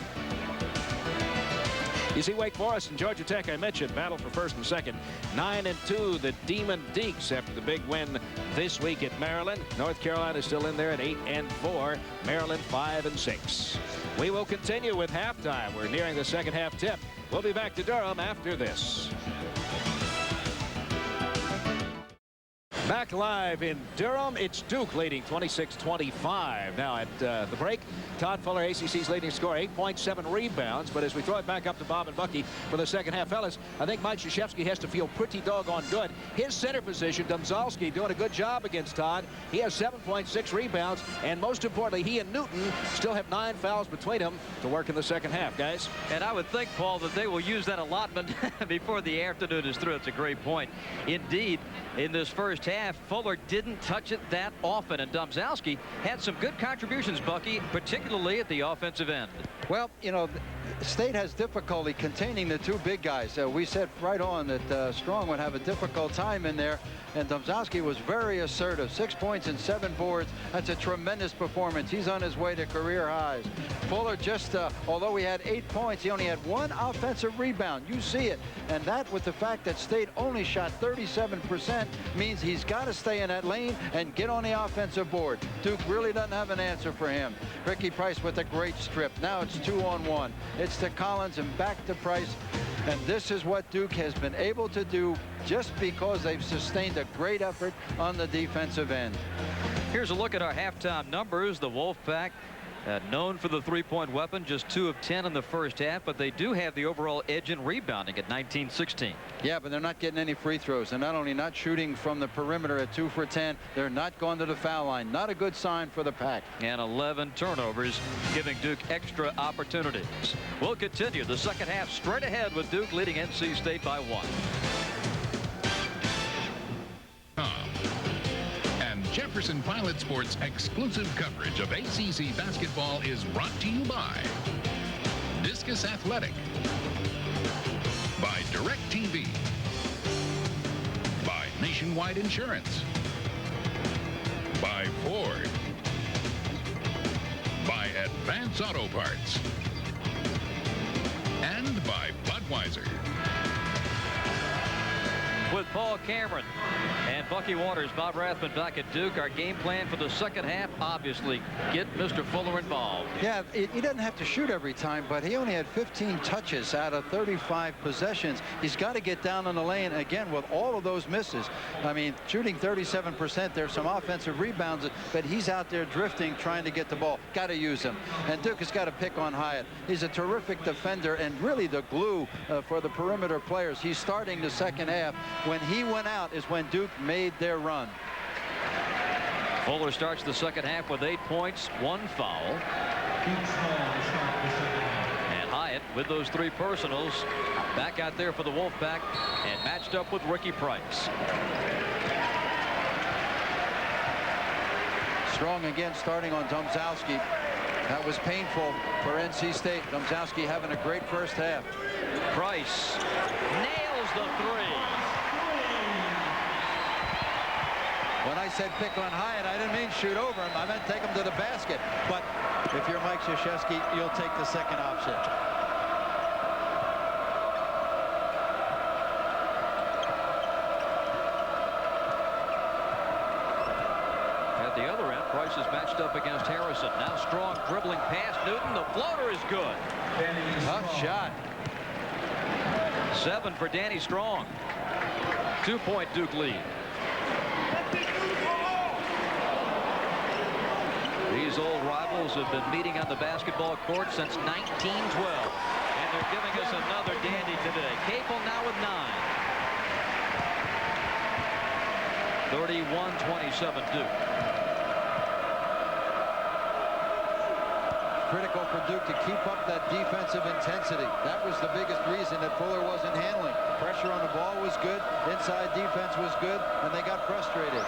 You see, Wake Forest and Georgia Tech, I mentioned, battle for first and second. 9-2, the Demon Deacs after the big win this week at Maryland. North Carolina is still in there at 8-4. Maryland 5-6. We will continue with halftime. We're nearing the second half tip. We'll be back to Durham after this. Back live in Durham, it's Duke leading 26-25. Now at the break, Todd Fuller, ACC's leading scorer, 8.7 rebounds. But as we throw it back up to Bob and Bucky for the second half, fellas, I think Mike Krzyzewski has to feel pretty doggone good. His center position, Domzalski, doing a good job against Todd. He has 7.6 rebounds, and most importantly, he and Newton still have 9 fouls between them to work in the second half, guys. And I would think, Paul, that they will use that allotment before the afternoon is through. It's a great point. Indeed, in this first half, Fuller didn't touch it that often, and Domzalski had some good contributions, Bucky, particularly at the offensive end. Well, you know, State has difficulty containing the 2 big guys. We said right on that Strong would have a difficult time in there, and Domzalski was very assertive. 6 points and 7 boards. That's a tremendous performance. He's on his way to career highs. Fuller just, although he had 8 points, he only had 1 offensive rebound. You see it. And that, with the fact that State only shot 37%, means he's got to stay in that lane and get on the offensive board. Duke really doesn't have an answer for him. Ricky Price with a great strip. Now it's 2-on-1. It's to Collins and back to Price. And this is what Duke has been able to do just because they've sustained a great effort on the defensive end. Here's a look at our halftime numbers. The Wolfpack, known for the three-point weapon, just 2 of 10 in the first half, but they do have the overall edge in rebounding at 19-16. Yeah, but they're not getting any free throws. They're not only not shooting from the perimeter at 2 for 10, they're not going to the foul line. Not a good sign for the Pack. And 11 turnovers, giving Duke extra opportunities. We'll continue the second half straight ahead with Duke leading NC State by 1. Jefferson Pilot Sports' exclusive coverage of ACC basketball is brought to you by Discus Athletic, by DirecTV, by Nationwide Insurance, by Ford, by Advance Auto Parts, and by Budweiser. With Paul Cameron and Bucky Waters, Bob Rathman back at Duke. Our game plan for the second half, obviously, get Mr. Fuller involved. Yeah, he doesn't have to shoot every time, but he only had 15 touches out of 35 possessions. He's got to get down in the lane again with all of those misses. I mean, shooting 37%, there's some offensive rebounds, but he's out there drifting, trying to get the ball. Got to use him. And Duke has got to pick on Hyatt. He's a terrific defender and really the glue for the perimeter players. He's starting the second half. When he went out is when Duke made their run. Fuller starts the second half with 8 points, 1 foul. And Hyatt with those 3 personals back out there for the Wolfpack and matched up with Ricky Price. Strong again starting on Domzowski. That was painful for NC State. Domzowski having a great first half. Price nails the 3. When I said pick on Hyatt, I didn't mean shoot over him. I meant take him to the basket. But if you're Mike Krzyzewski, you'll take the second option. At the other end, Price is matched up against Harrison. Now Strong dribbling past Newton. The floater is good. Tough shot. 7 for Danny Strong. 2-point Duke lead. These old rivals have been meeting on the basketball court since 1912. And they're giving us another dandy today. Capel now with 9. 31-27 Duke. Critical for Duke to keep up that defensive intensity. That was the biggest reason that Fuller wasn't handling. Pressure on the ball was good. Inside defense was good. And they got frustrated.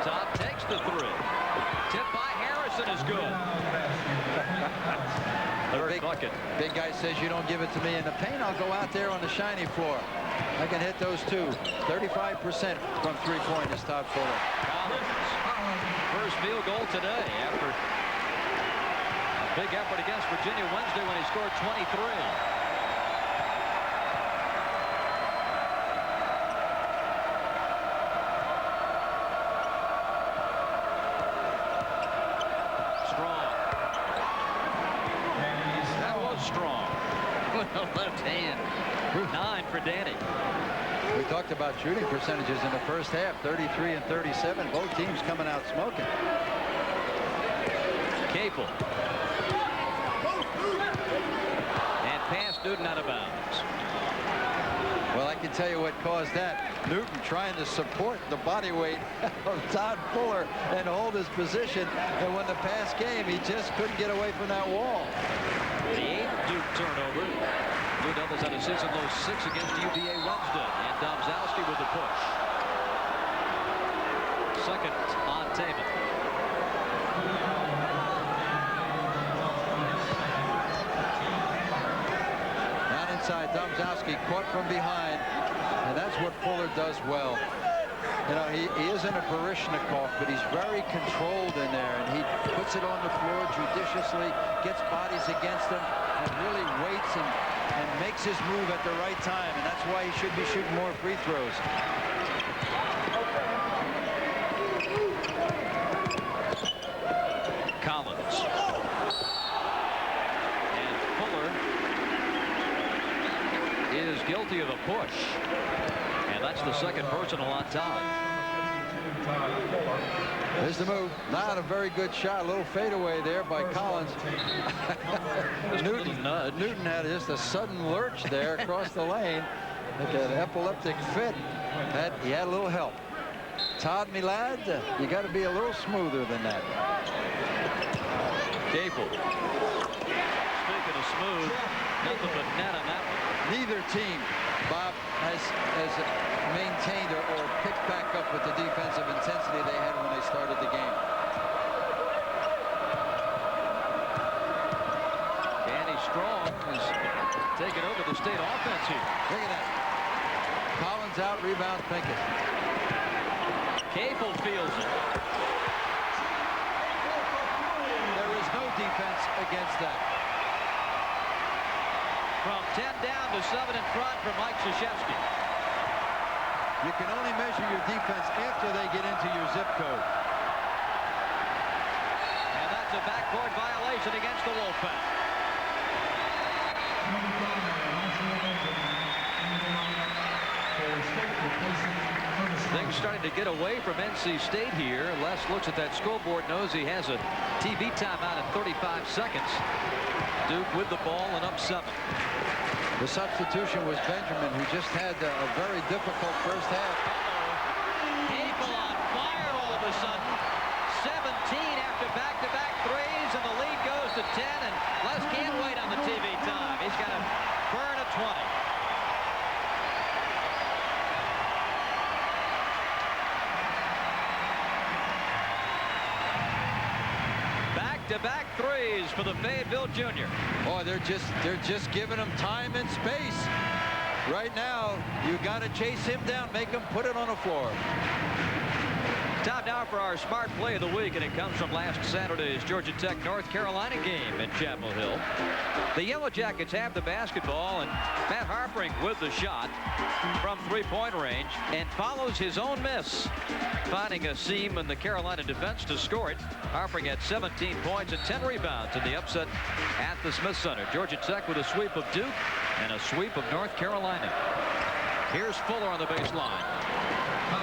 Todd takes the 3. Tip by Harrison is good. Third bucket. Big guy says you don't give it to me in the paint, I'll go out there on the shiny floor. I can hit those 2. 35% from 3-point is Todd Fuller. First field goal today after a big effort against Virginia Wednesday when he scored 23. Left hand. 9 for Danny. We talked about shooting percentages in the first half. 33 and 37. Both teams coming out smoking. Capel. And pass Newton out of bounds. Well, I can tell you what caused that. Newton trying to support the body weight of Todd Fuller and hold his position. And when the pass came, he just couldn't get away from that wall. The 8th Duke turnover. Blue Devils had a season-low 6 against UVA Wednesday. And Domzowski with the push. Second on Taven. Down inside, Domzowski caught from behind. And that's what Fuller does well. You know, he isn't a Baryshnikov, but he's very controlled in there, and he puts it on the floor judiciously, gets bodies against him, and really waits and makes his move at the right time, and that's why he should be shooting more free throws. Collins. And Fuller is guilty of a push. And that's the second personal on Todd. There's the move. Not a very good shot. A little fadeaway there by Collins. Newton had just a sudden lurch there across the lane. Like an epileptic fit. He had a little help. Todd, me lad, you got to be a little smoother than that. Capel. Speaking of smooth, nothing but net on that one. Neither team, Bob, has maintained or picked back up with the defensive intensity they had when they started the game. Danny Strong is taking over the state offense here. Look at that. Collins out, rebound Pinkett. Capel feels it. There is no defense against that. From 10 down to 7 in front for Mike Krzyzewski. You can only measure your defense after they get into your zip code. And that's a backcourt violation against the Wolfpack. Things starting to get away from NC State here. Les looks at that scoreboard, knows he has a TV timeout in 35 seconds. Duke with the ball and up 7. The substitution was Benjamin, who just had a very difficult first half. Capel on fire all of a sudden. to 10, and Les can't wait on the TV time. He's got to burn a 20. Back-to-back threes for the Fayetteville junior. Oh, they're just giving him time and space. Right now, you got to chase him down, make him put it on the floor. Time now for our smart play of the week, and it comes from last Saturday's Georgia Tech North Carolina game in Chapel Hill. The Yellow Jackets have the basketball, and Matt Harpering with the shot from three-point range and follows his own miss, finding a seam in the Carolina defense to score it. Harpering had 17 points and 10 rebounds in the upset at the Smith Center. Georgia Tech with a sweep of Duke and a sweep of North Carolina. Here's Fuller on the baseline.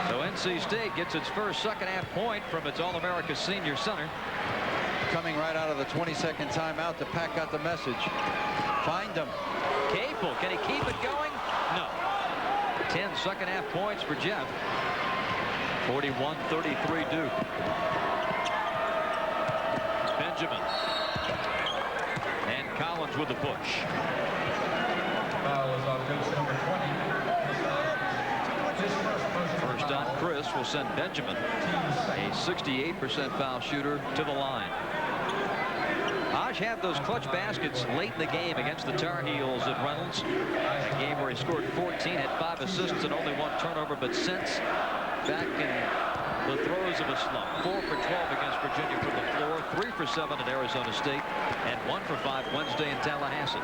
So NC State gets its first second-half point from its All-America senior center. Coming right out of the 22nd timeout, the Pack got the message. Find him. Capel, can he keep it going? No. 10 second-half points for Jeff. 41-33 Duke. Benjamin. And Collins with the push. Foul is on Duke's number 20. First on Chris will send Benjamin, a 68% foul shooter, to the line. Hodge had those clutch baskets late in the game against the Tar Heels at Reynolds. A game where he scored 14, had 5 assists and only 1 turnover, but since back in the throes of a slump. 4 for 12 against Virginia from the floor, 3 for 7 at Arizona State, and 1 for 5 Wednesday in Tallahassee.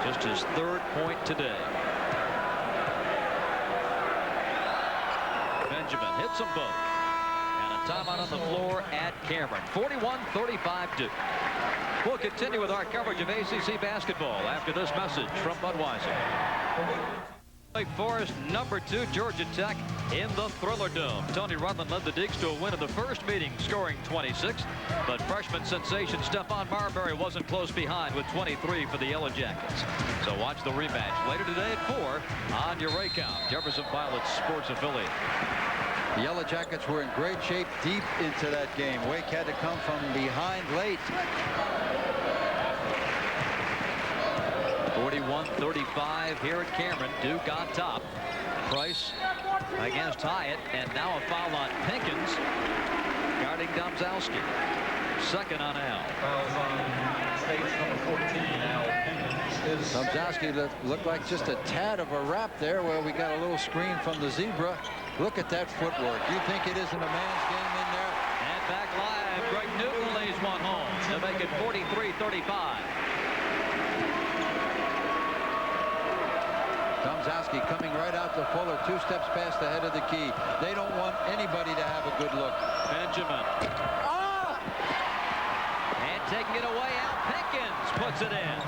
Just his 3rd point today. Benjamin hits them both. And a timeout on the floor at Cameron. 41-35 Duke. We'll continue with our coverage of ACC basketball after this message from Budweiser. Wake Forest, number 2, Georgia Tech in the Thriller Dome. Tony Rutland led the Deacs to a win in the first meeting, scoring 26. But freshman sensation Stephon Marbury wasn't close behind with 23 for the Yellow Jackets. So watch the rematch later today at 4 on your Raycom, Jefferson Pilots sports affiliate. The Yellow Jackets were in great shape deep into that game. Wake had to come from behind late. 41-35 here at Cameron. Duke on top. Price against Hyatt, and now a foul on Pinkins guarding Domzowski. Second on Al. Fouls on State's number 14, Al Pinkins. Domzowski looked like just a tad of a wrap there. Well, we got a little screen from the zebra. Look at that footwork. You think it isn't a man's game in there? And back live, Greg Newton lays one home to make it 43-35. Domzowski coming right out to Fuller, 2 steps past the head of the key. They don't want anybody to have a good look. Benjamin. Oh! And taking it away, Al Pinkins puts it in.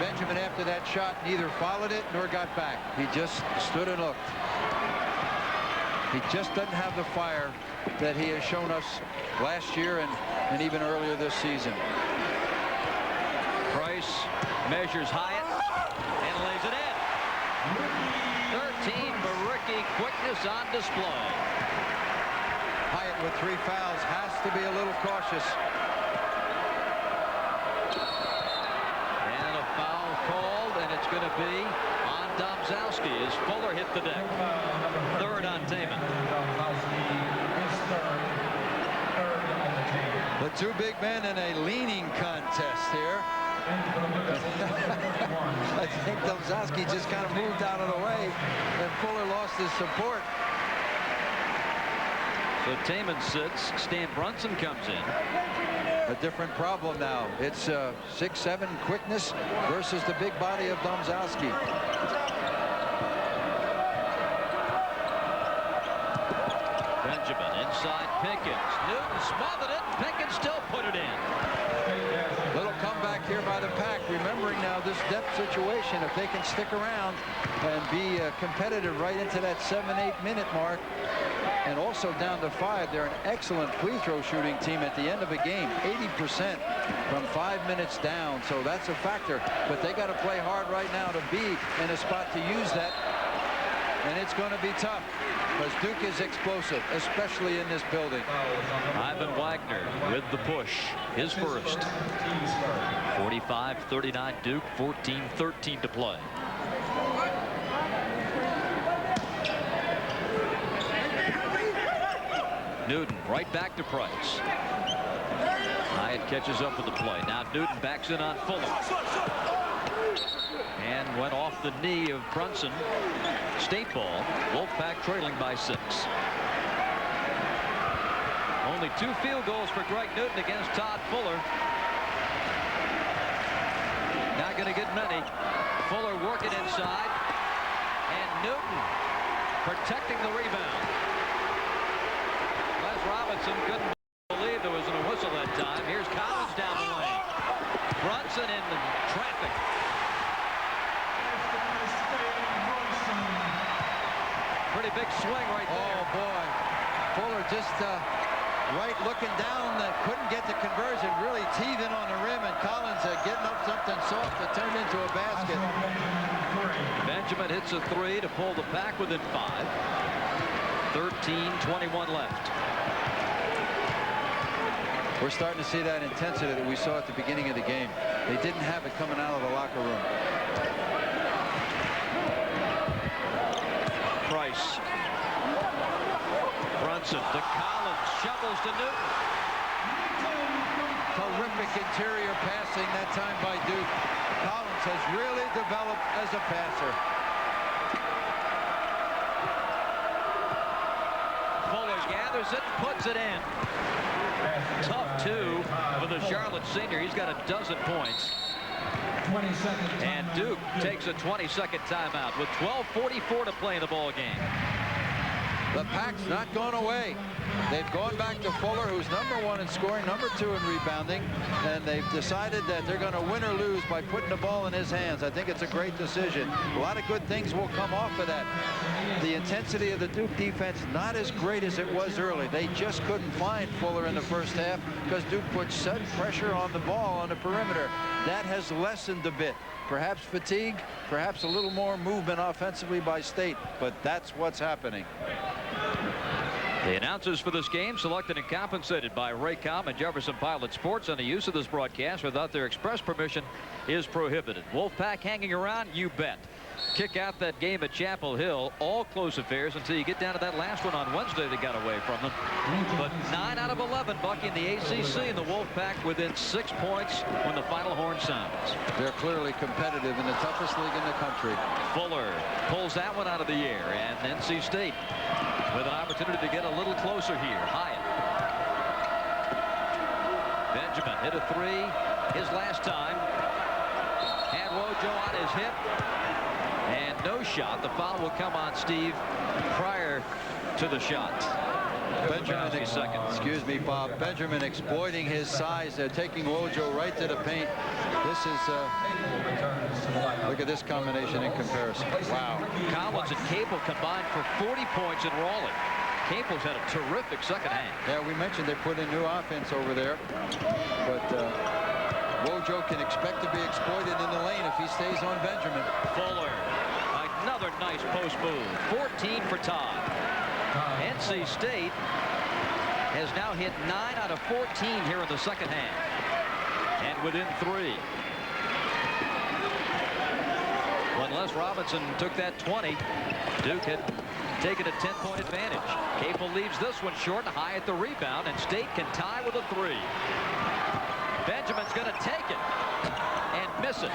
Benjamin, after that shot, neither followed it nor got back. He just stood and looked. He just doesn't have the fire that he has shown us last year and even earlier this season. Price measures Hyatt and lays it in. 13 for Ricky. Quickness on display. Hyatt with 3 fouls has to be a little cautious. And a foul called, and it's going to be on Domzowski as Fuller hit the deck. 3rd on Taman. The 2 big men in a leaning contest here. I think Domzowski just kind of moved out of the way, and Fuller lost his support. So Taman sits. Stan Brunson comes in. A different problem now. It's 6'7" quickness versus the big body of Domzowski. Benjamin inside Pinkins. Newton smothered it. Pinkins still put it in. Little comeback here by the Pack, remembering now this depth situation. If they can stick around and be competitive right into that 7-8 minute mark, and also down to 5, they're an excellent free throw shooting team at the end of a game. 80% from 5 minutes down, so that's a factor. But they got to play hard right now to be in a spot to use that, and it's going to be tough. because Duke is explosive, especially in this building. Ivan Wagner with the push, his first. 45-39 Duke, 14-13 to play. Newton right back to Price. Hyatt catches up with the play. Now Newton backs in on Fuller. And went off the knee of Brunson. State ball. Wolfpack trailing by 6. Only 2 field goals for Greg Newton against Todd Fuller. Not going to get many. Fuller working inside. And Newton protecting the rebound. Les Robinson couldn't believe there wasn't a whistle that time. Here's Collins down the lane. Brunson in the traffic. Pretty big swing right there. Oh, boy. Fuller just right looking down. Couldn't get the conversion. Really teething on the rim. And Collins getting up something soft that turned into a basket. Benjamin hits a 3 to pull the Pack within 5. 13:21 left. We're starting to see that intensity that we saw at the beginning of the game. They didn't have it coming out of the locker room. Price. Brunson to Collins. Shovels to Newton. Terrific interior passing that time by Duke. Collins has really developed as a passer. Fuller gathers it, puts it in. Tough 2 for the Charlotte senior. He's got a dozen points. And Duke takes a 20-second timeout with 12:44 to play in the ball game. The Pack's not gone away. They've gone back to Fuller, who's #1 in scoring, #2 in rebounding, and they've decided that they're going to win or lose by putting the ball in his hands. I think it's a great decision. A lot of good things will come off of that. The intensity of the Duke defense not as great as it was early. They just couldn't find Fuller in the first half because Duke put sudden pressure on the ball on the perimeter. That has lessened a bit. Perhaps fatigue, perhaps a little more movement offensively by State, but that's what's happening. The announcers for this game selected and compensated by Raycom and Jefferson Pilot Sports, and the use of this broadcast without their express permission is prohibited. Wolfpack hanging around? You bet. Kick out that game at Chapel Hill. All close affairs until you get down to that last one on Wednesday that got away from them. But 9 out of 11 Bucky in the ACC, and the Wolfpack within 6 points when the final horn sounds. They're clearly competitive in the toughest league in the country. Fuller pulls that one out of the air, and NC State with an opportunity to get a little closer here. Hyatt. Benjamin hit a 3 his last time. Had Wojo on his hip. And no shot. The foul will come on Steve prior to the shot. Benjamin, excuse me, Bob. Benjamin exploiting his size. They're taking Wojo right to the paint. This is, look at this combination in comparison. Wow. Collins and Capel combined for 40 points in Raleigh. Capel's had a terrific second half. Yeah, we mentioned they put in new offense over there. But Wojo can expect to be exploited in the lane if he stays on Benjamin. Fuller. Another nice post move. 14 for Todd. NC State has now hit 9 out of 14 here in the second half. And within 3. When Les Robinson took that 20, Duke had taken a 10-point advantage. Capel leaves this one short, high at the rebound, and State can tie with a 3. Benjamin's going to take it and miss it.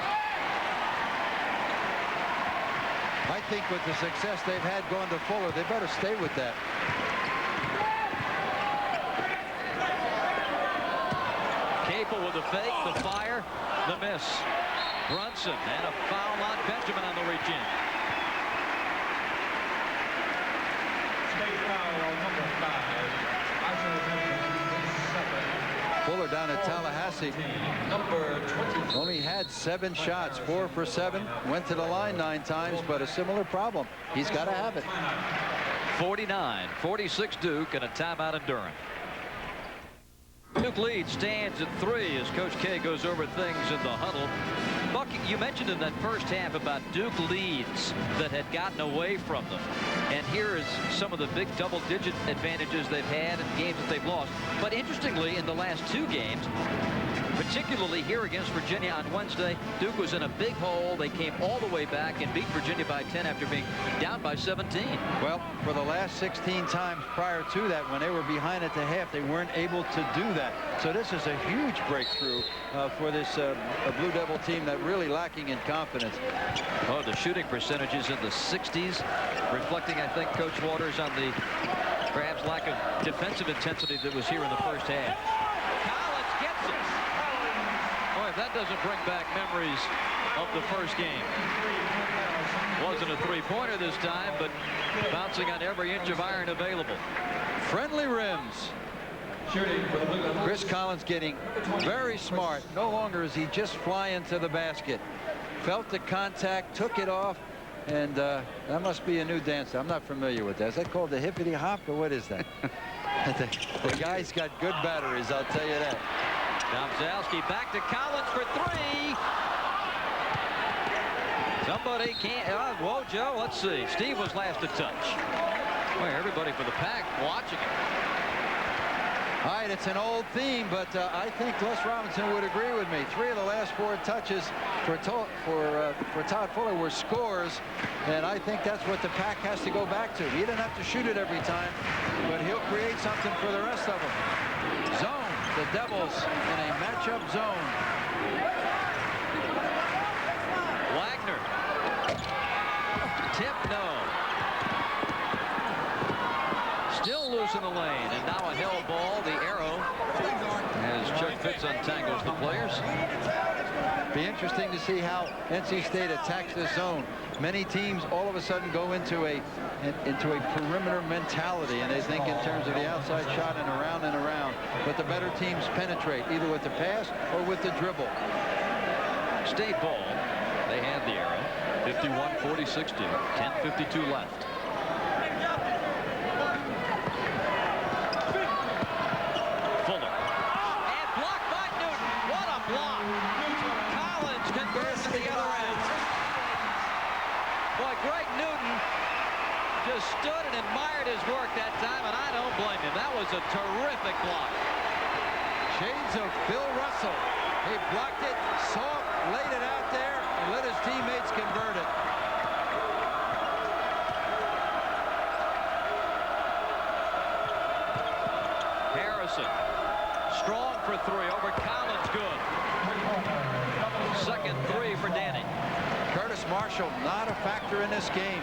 I think with the success they've had going to Fuller, they better stay with that. Capel with the fake, the fire, the miss. Brunson and a foul on Benjamin on the reach in. State foul on number 5. Fuller down at Tallahassee. Number 20. Only had 7 shots, 4 for 7. Went to the line 9 times, but a similar problem. He's got to have it. 49-46 Duke, and a timeout in Durham. Duke lead stands at 3 as Coach K goes over things in the huddle. Buck, you mentioned in that first half about Duke leads that had gotten away from them. And here is some of the big double-digit advantages they've had in games that they've lost. But interestingly, in the last 2 games, particularly here against Virginia on Wednesday, Duke was in a big hole. They came all the way back and beat Virginia by 10 after being down by 17. Well, for the last 16 times prior to that, when they were behind at the half, they weren't able to do that. So this is a huge breakthrough for this Blue Devil team that really lacking in confidence. Oh, the shooting percentages in the 60s, reflecting, I think, Coach Waters on the perhaps lack of defensive intensity that was here in the first half. Collins gets it. Boy, if that doesn't bring back memories of the first game. Wasn't a three-pointer this time, but bouncing on every inch of iron available. Friendly rims. Chris Collins getting very smart. No longer is he just flying to the basket. Felt the contact, took it off, and that must be a new dance. I'm not familiar with that. Is that called the hippity hop, or what is that? The guy's got good batteries, I'll tell you that. Domzalski back to Collins for 3. Somebody can't. Whoa, Joe, let's see. Steve was last to touch. Boy, everybody for the Pack watching it. All right, it's an old theme, but I think Les Robinson would agree with me. 3 of the last 4 touches for Todd Fuller were scores, and I think that's what the Pack has to go back to. He doesn't have to shoot it every time, but he'll create something for the rest of them. Zone, the Devils in a matchup zone. Wagner. Tip, no. Still loose in the lane, and now a held ball. The arrow as Chuck Fitz untangles the players. Be interesting to see how NC State attacks this zone. Many teams all of a sudden go into a perimeter mentality, and they think in terms of the outside shot and around. But the better teams penetrate either with the pass or with the dribble. State ball. They have the arrow. 51-46 Duke. 10:52 left. Fuller. And blocked by Newton. What a block. Collins converts to the other end. Boy, Greg Newton just stood and admired his work that time, and I don't blame him. That was a terrific block. Shades of Bill Russell. He blocked it, soft, laid it out there, and let his teammates convert it. Harrison, strong for 3 over Collins, good. Second 3 for Danny. Curtis Marshall, not a factor in this game.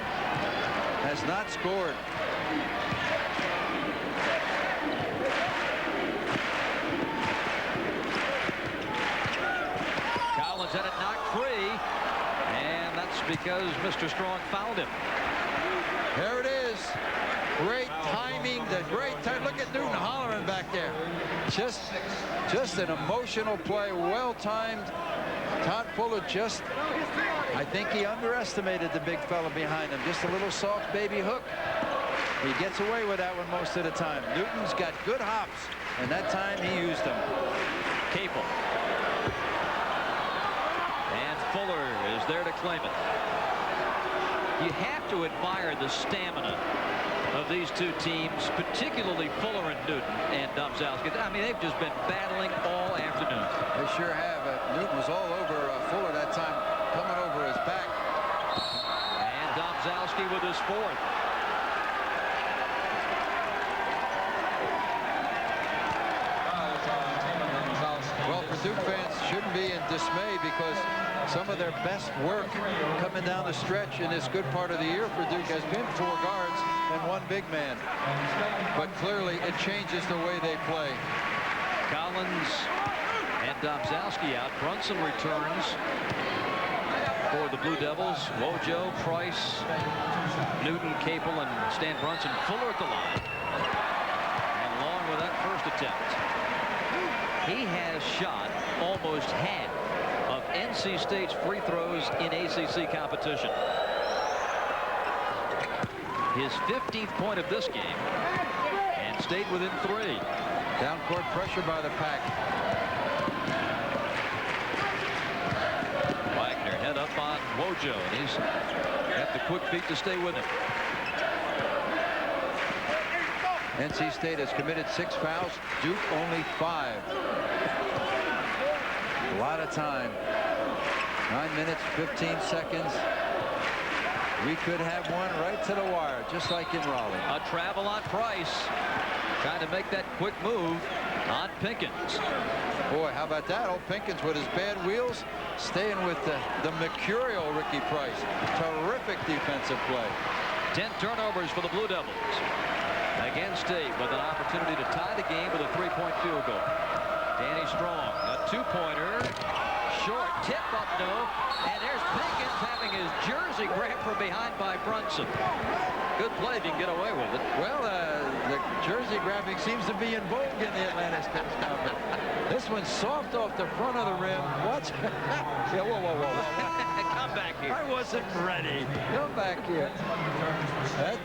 Has not scored. Collins had it knocked free, and that's because Mr. Strong fouled him. There it is. Great timing, the great time. Look at Newton hollering back there. Just an emotional play, well timed. Todd Fuller I think he underestimated the big fella behind him. Just a little soft baby hook. He gets away with that one most of the time. Newton's got good hops, and that time he used them. Capel. And Fuller is there to claim it. You have to admire the stamina of these two teams, particularly Fuller and Newton and Domzalski. I mean, they've just been battling all afternoon. They sure have. Newton was all over Fuller that time, coming over his back. And Domzalski with his 4th. Well, for Duke fans, shouldn't be in dismay because some of their best work coming down the stretch in this good part of the year for Duke has been 4 guards and 1 big man. But clearly it changes the way they play. Collins and Domzalski out. Brunson returns for the Blue Devils. Wojo, Price, Newton, Capel, and Stan Brunson. Fuller at the line. And Long with that first attempt. He has shot almost half of NC State's free throws in ACC competition. His 15th point of this game, and stayed within 3. Down court pressure by the Pack. Wagner head up on Wojo, and he's got the quick feet to stay with him. NC State has committed 6 fouls. Duke only 5. A lot of time. 9 minutes, 15 seconds. We could have one right to the wire, just like in Raleigh. A travel on Price, trying to make that quick move on Pinkins. Boy, how about that? Old Pinkins with his bad wheels, staying with the mercurial Ricky Price. Terrific defensive play. 10 turnovers for the Blue Devils. Again, State with an opportunity to tie the game with a 3-point field goal. Danny Strong, a 2-pointer. Short tip up, no. And there's Pinkins having his jersey grabbed from behind by Brunson. Good play if you can get away with it. Well, the jersey grabbing seems to be in vogue in the Atlantic Coast Conference. This one's soft off the front of the rim. What? Yeah, whoa. Come back here. I wasn't ready. Come back here.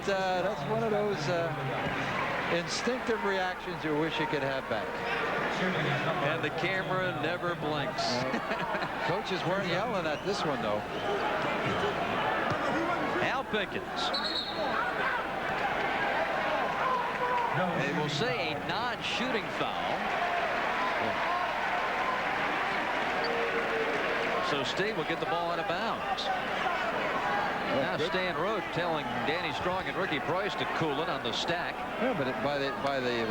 That's one of those instinctive reactions you wish you could have back. And the camera never blinks. Coaches weren't yelling at this one, though. Al Pinkins. They will say a non-shooting foul. So State will get the ball out of bounds. Now Stan Road telling Danny Strong and Ricky Price to cool it on the stack. Yeah, but by the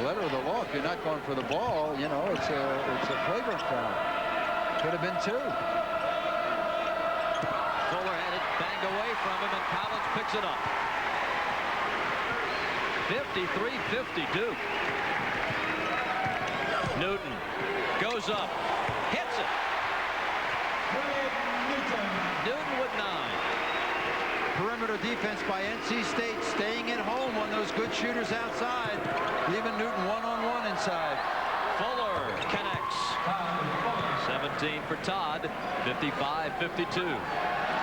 letter of the law, if you're not going for the ball, you know, it's a flagrant foul. Could have been 2. Fuller had it banged away from him, and Collins picks it up. 53-50 Duke. Newton goes up, hits it. Newton with 9. Perimeter defense by NC State, staying at home on those good shooters outside. Even Newton one-on-one inside. Fuller connects. 17 for Todd. 55-52.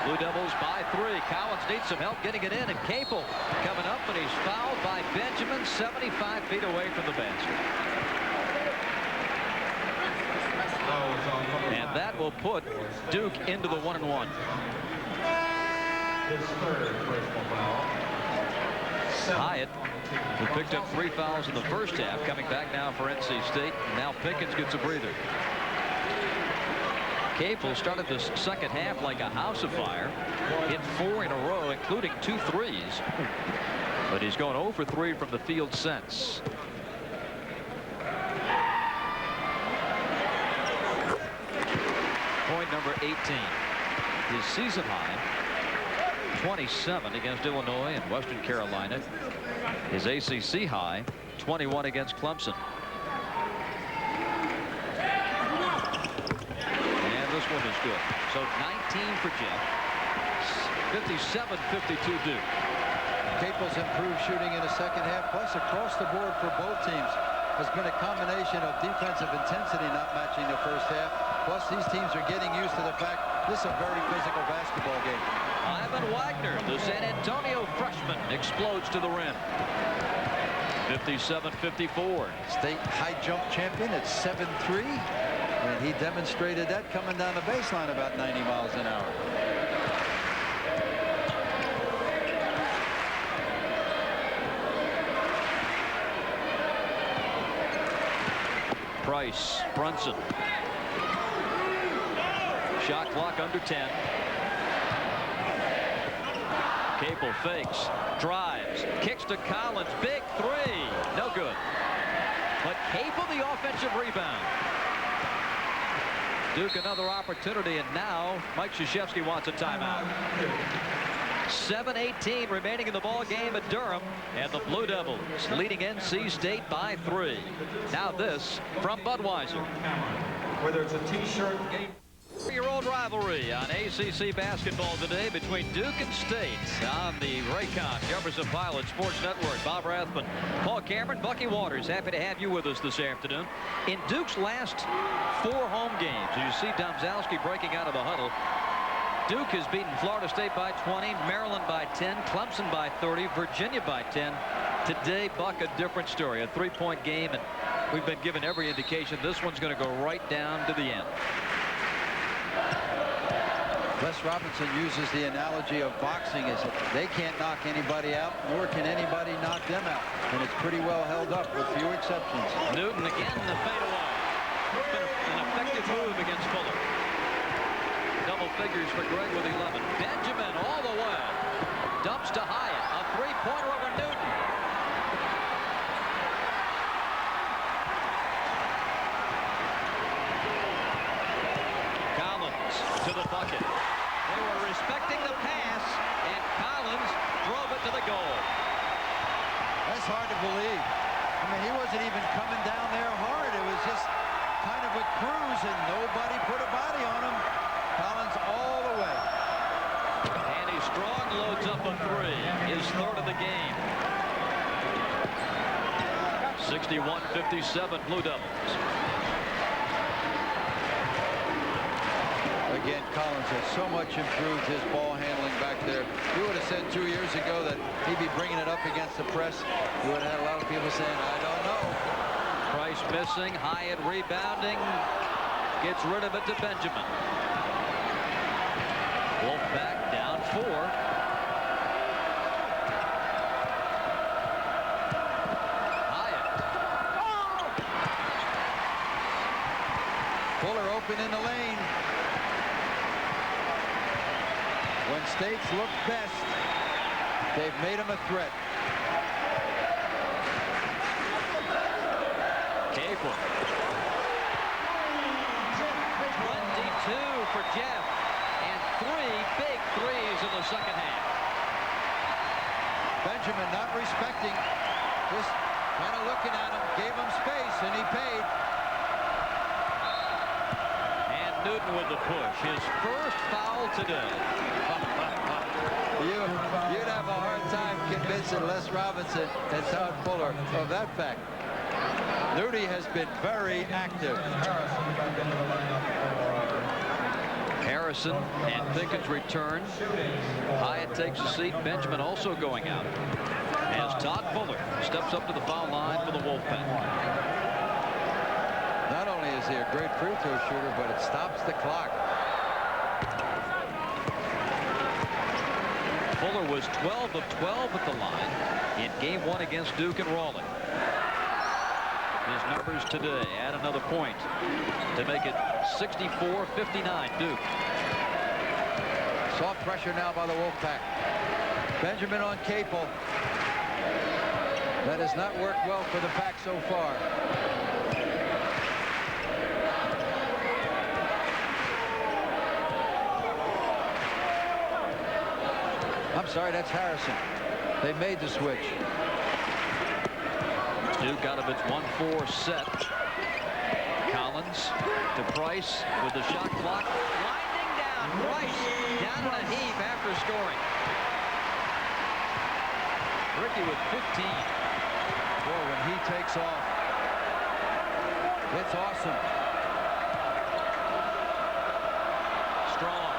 Blue Devils by 3. Collins needs some help getting it in, and Capel coming up, and he's fouled by Benjamin 75 feet away from the basket. And that will put Duke into the 1-and-1. His third personal foul. Hyatt, who picked up 3 fouls in the first half, coming back now for NC State. Now Pinkins gets a breather. Capel started this second half like a house of fire. Hit 4 in a row, including 2 threes. But he's gone 0 for 3 from the field since. Point number 18. His season high. 27 against Illinois and Western Carolina. His ACC high, 21 against Clemson. And this one is good. So 19 for Jeff. 57-52 Duke. Capel's improved shooting in the second half, plus across the board for both teams has been a combination of defensive intensity not matching the first half, plus these teams are getting used to the fact this is a very physical basketball game. Ivan Wagner, the San Antonio freshman, explodes to the rim. 57-54. State high jump champion at 7'3", and he demonstrated that coming down the baseline about 90 miles an hour. Price, Brunson. Shot clock under 10. Capel fakes, drives, kicks to Collins, big 3, no good. But Capel the offensive rebound. Duke another opportunity, and now Mike Krzyzewski wants a timeout. 7:18 remaining in the ball game at Durham, and the Blue Devils leading NC State by 3. Now this from Budweiser. Whether it's a t-shirt game. 3-year-old rivalry on ACC basketball today between Duke and State on the Raycon Jefferson Pilot Sports Network. Bob Rathman, Paul Cameron, Bucky Waters, happy to have you with us this afternoon. In Duke's last 4 home games, you see Domzalski breaking out of the huddle. Duke has beaten Florida State by 20, Maryland by 10, Clemson by 30, Virginia by 10, Today, Buck, a different story. A 3-point game, and we've been given every indication this one's going to go right down to the end. Les Robinson uses the analogy of boxing as they can't knock anybody out, nor can anybody knock them out. And it's pretty well held up with few exceptions. Newton again, the fadeaway. It's been an effective move against Fuller. Double figures for Greg with 11. Benjamin all the way. Dumps to Hyatt. A three-pointer over Newton. Collins to the bucket. They were respecting the pass, and Collins drove it to the goal. That's hard to believe. I mean, he wasn't even coming down there hard. It was just kind of a cruise, and nobody put a body on him. Collins all the way. Andy Strong loads up a three. His third of the game. 61-57 Blue Devils. Again, Collins has so much improved his ball handling back there. We would have said 2 years ago that he'd be bringing it up against the press. We would have had a lot of people saying, I don't know. Price missing. Hyatt rebounding. Gets rid of it to Benjamin. Wolfpack down 4. Hyatt. Fuller open in the lane. When State's look best, they've made him a threat. Capel. 22 for Jeff. And 3 big threes in the second half. Benjamin not respecting, just kind of looking at him, gave him space, and he paid. And Newton with the push. His first foul today. You'd have a hard time convincing Les Robinson and Todd Fuller of that fact. Nudie has been very active. Harrison and Pinkins return. Hyatt takes a seat. Benjamin also going out. As Todd Fuller steps up to the foul line for the Wolfpack. Not only is he a great free throw shooter, but it stops the clock. Fuller was 12 of 12 at the line in game 1 against Duke and Raleigh. His numbers today add another point to make it 64-59 Duke. Soft pressure now by the Wolfpack. Benjamin on Capel. That has not worked well for the Pack so far. I'm sorry, that's Harrison. They made the switch. Duke out of its 1-4 set. Collins to Price with the shot clock winding down. Price down in a heap after scoring. Ricky with 15. Boy, when he takes off, it's awesome. Strong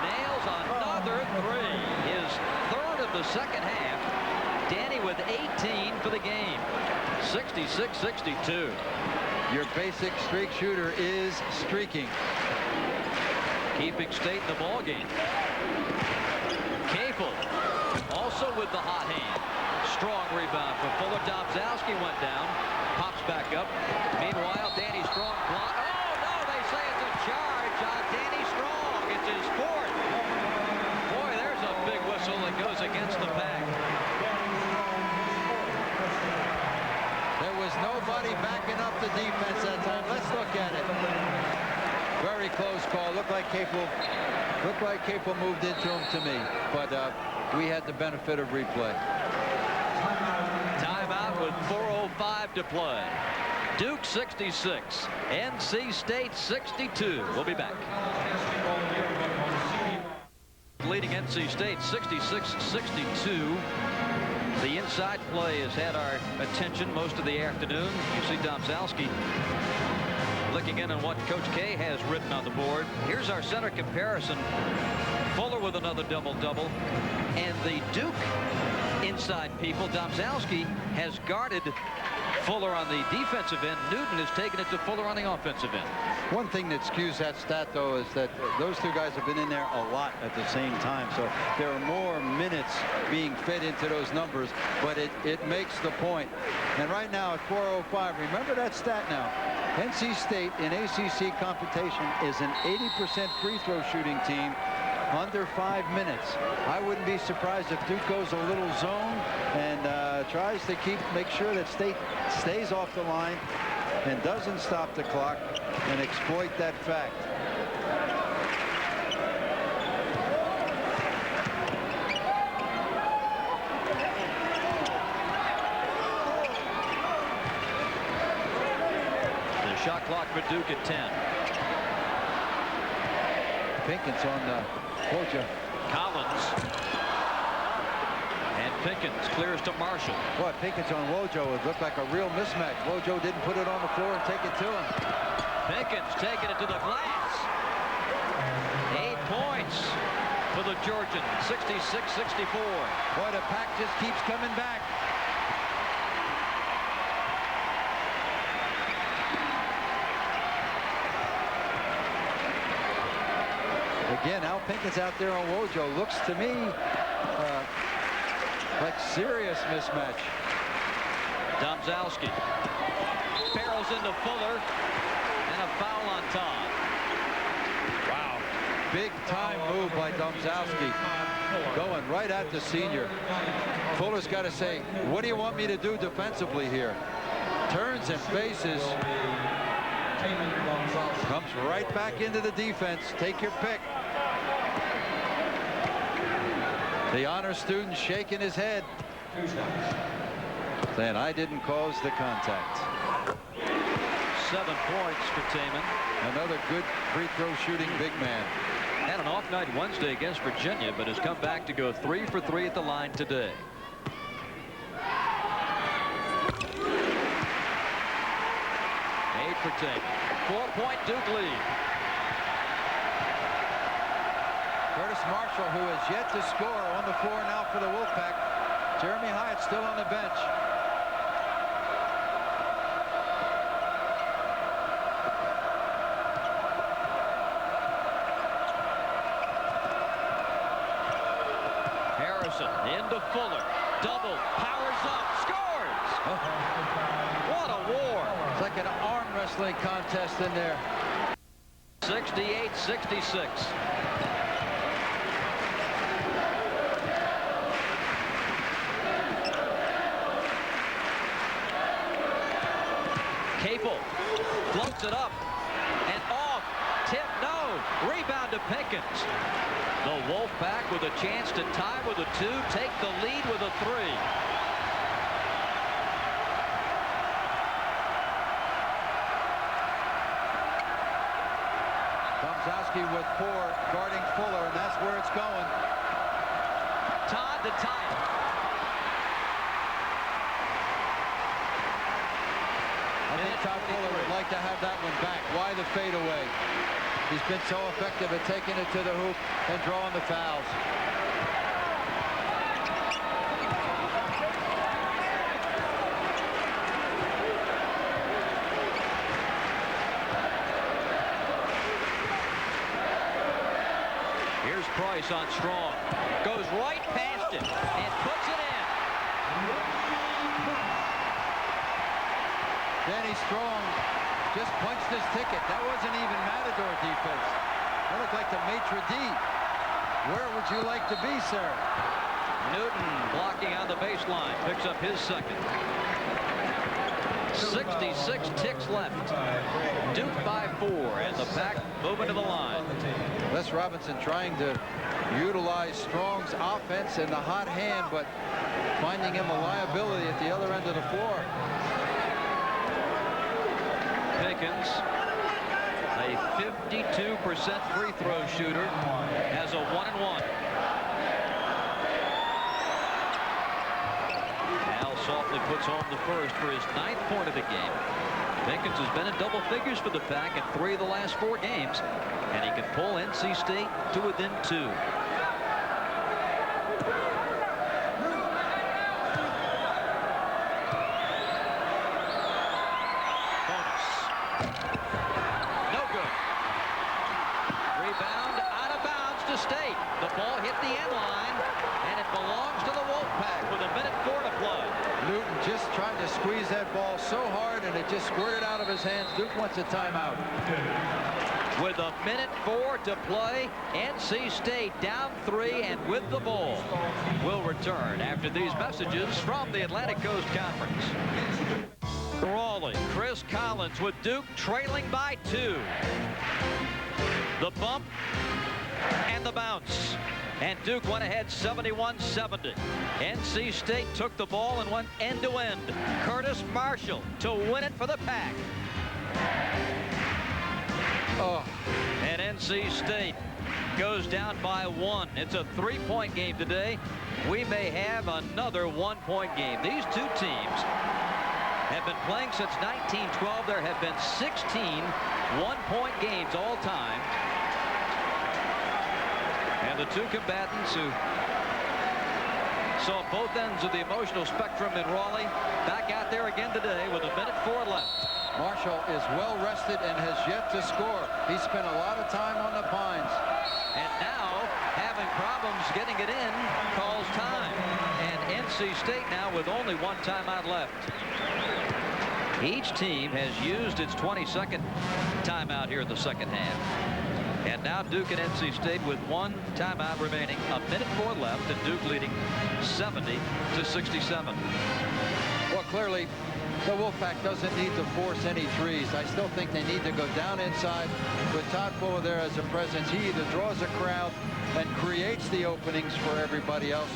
nails another three. His third of the second half. Danny with 18 for the game. 66-62. Your basic streak shooter is streaking. Keeping State in the ball game. Capel also with the hot hand. Strong rebound from Fuller. Domzowski went down. Pops back up. Meanwhile, Danny Strong block. Oh, no, they say it's a charge on Danny Strong. It's his fourth. Boy, there's a big whistle that goes against the Pack. There was nobody backing up the defense that time. Let's look at it. Very close call. Looked like Capel moved into him to me, but we had the benefit of replay. Timeout with 4:05 to play. Duke 66, NC State 62. We'll be back. Leading NC State 66-62. The inside play has had our attention most of the afternoon. You see Domzowski looking in on what Coach K has written on the board. Here's our center comparison. Fuller with another double-double. And the Duke inside people. Domzalski has guarded Fuller on the defensive end. Newton has taken it to Fuller on the offensive end. One thing that skews that stat, though, is that those two guys have been in there a lot at the same time. So there are more minutes being fed into those numbers, but it makes the point. And right now at 4:05, remember that stat now. NC State in ACC competition is an 80% free throw shooting team under 5 minutes. I wouldn't be surprised if Duke goes a little zone and tries to make sure that State stays off the line and doesn't stop the clock and exploit that fact. The shot clock for Duke at 10. Pinkins on the Wojo. Collins. And Pinkins clears to Marshall. Boy, Pinkins on Wojo. It looked like a real mismatch. Wojo didn't put it on the floor and take it to him. Pinkins taking it to the glass. 8 points for the Georgians. 66-64. Boy, the pack just keeps coming back. Again, Al Pinkins out there on Wojo looks to me like serious mismatch. Domzalski barrels into Fuller, and a foul on Todd. Wow. Big time move by Domzalski, going right at the senior. Fuller's got to say, what do you want me to do defensively here? Turns and faces. Comes right back into the defense. Take your pick. The honor student shaking his head, saying, I didn't cause the contact. 7 points for Taman. Another good free throw shooting big man. Had an off night Wednesday against Virginia, but has come back to go 3 for 3 at the line today. For Taman. 4-point Duke lead. Curtis Marshall, who has yet to score, on the floor now for the Wolfpack. Jeremy Hyatt still on the bench. Harrison into Fuller. Double. Powers up. Scores. What a war. It's like an arm wrestling contest in there. 68-66. Capel floats it up and off. Tip, no. Rebound to Pinkins. The Wolfpack with a chance to tie with a 2, take the lead with a 3. Domzalski with 4 guarding Fuller, and that's where it's going. Todd to tie it. I think Todd Fuller would like to have that one back. Why the fadeaway? He's been so effective at taking it to the hoop and drawing the fouls. Here's Price on Strong. Goes right past it and puts it in. Danny Strong just punched his ticket. That wasn't even Matador defense. That looked like the maitre d'. Where would you like to be, sir? Newton blocking on the baseline. Picks up his second. 66 ticks left. Duke by 4, and the pack moving to the line. Les Robinson trying to utilize Strong's offense in the hot hand, but finding him a liability at the other end of the floor. Pinkins, a 52% free throw shooter, has a 1-and-1. Al softly puts home the first for his 9th point of the game. Pinkins has been in double figures for the pack in 3 of the last 4 games, and he can pull NC State to within 2. State. The ball hit the end line, and it belongs to the Wolfpack with 1:04 to play. Newton just tried to squeeze that ball so hard, and it just squirted out of his hands. Duke wants a timeout. With 1:04 to play, NC State down 3 and with the ball. We'll return after these messages from the Atlantic Coast Conference. Raleigh, Chris Collins with Duke trailing by 2. The bump and the bounce. And Duke went ahead 71-70. NC State took the ball and went end-to-end. Curtis Marshall to win it for the Pack. Oh. And NC State goes down by 1. It's a 3-point game today. We may have another 1-point game. These two teams have been playing since 1912. There have been 16 one-point games all time. And the two combatants who saw both ends of the emotional spectrum in Raleigh back out there again today with 1:04 left. Marshall is well rested and has yet to score. He spent a lot of time on the pines. And now, having problems getting it in, calls time. And NC State now with only 1 timeout left. Each team has used its 22nd timeout here in the second half. And now Duke and NC State with 1 timeout remaining. 1:04 left, and Duke leading 70-67. Well, clearly, the Wolfpack doesn't need to force any threes. I still think they need to go down inside with Todd Fuller there as a presence. He either draws a crowd and creates the openings for everybody else,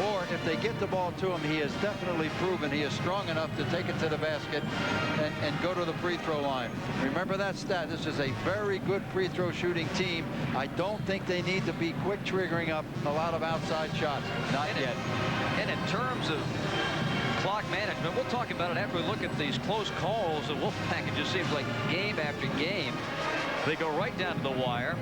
or if they get the ball to him, he has definitely proven he is strong enough to take it to the basket and go to the free throw line. Remember that stat. This is a very good free throw shooting team. I don't think they need to be quick triggering up a lot of outside shots. Not yet. And in terms of clock management, we'll talk about it after we look at these close calls. The Wolfpack, it just seems like game after game, they go right down to the wire.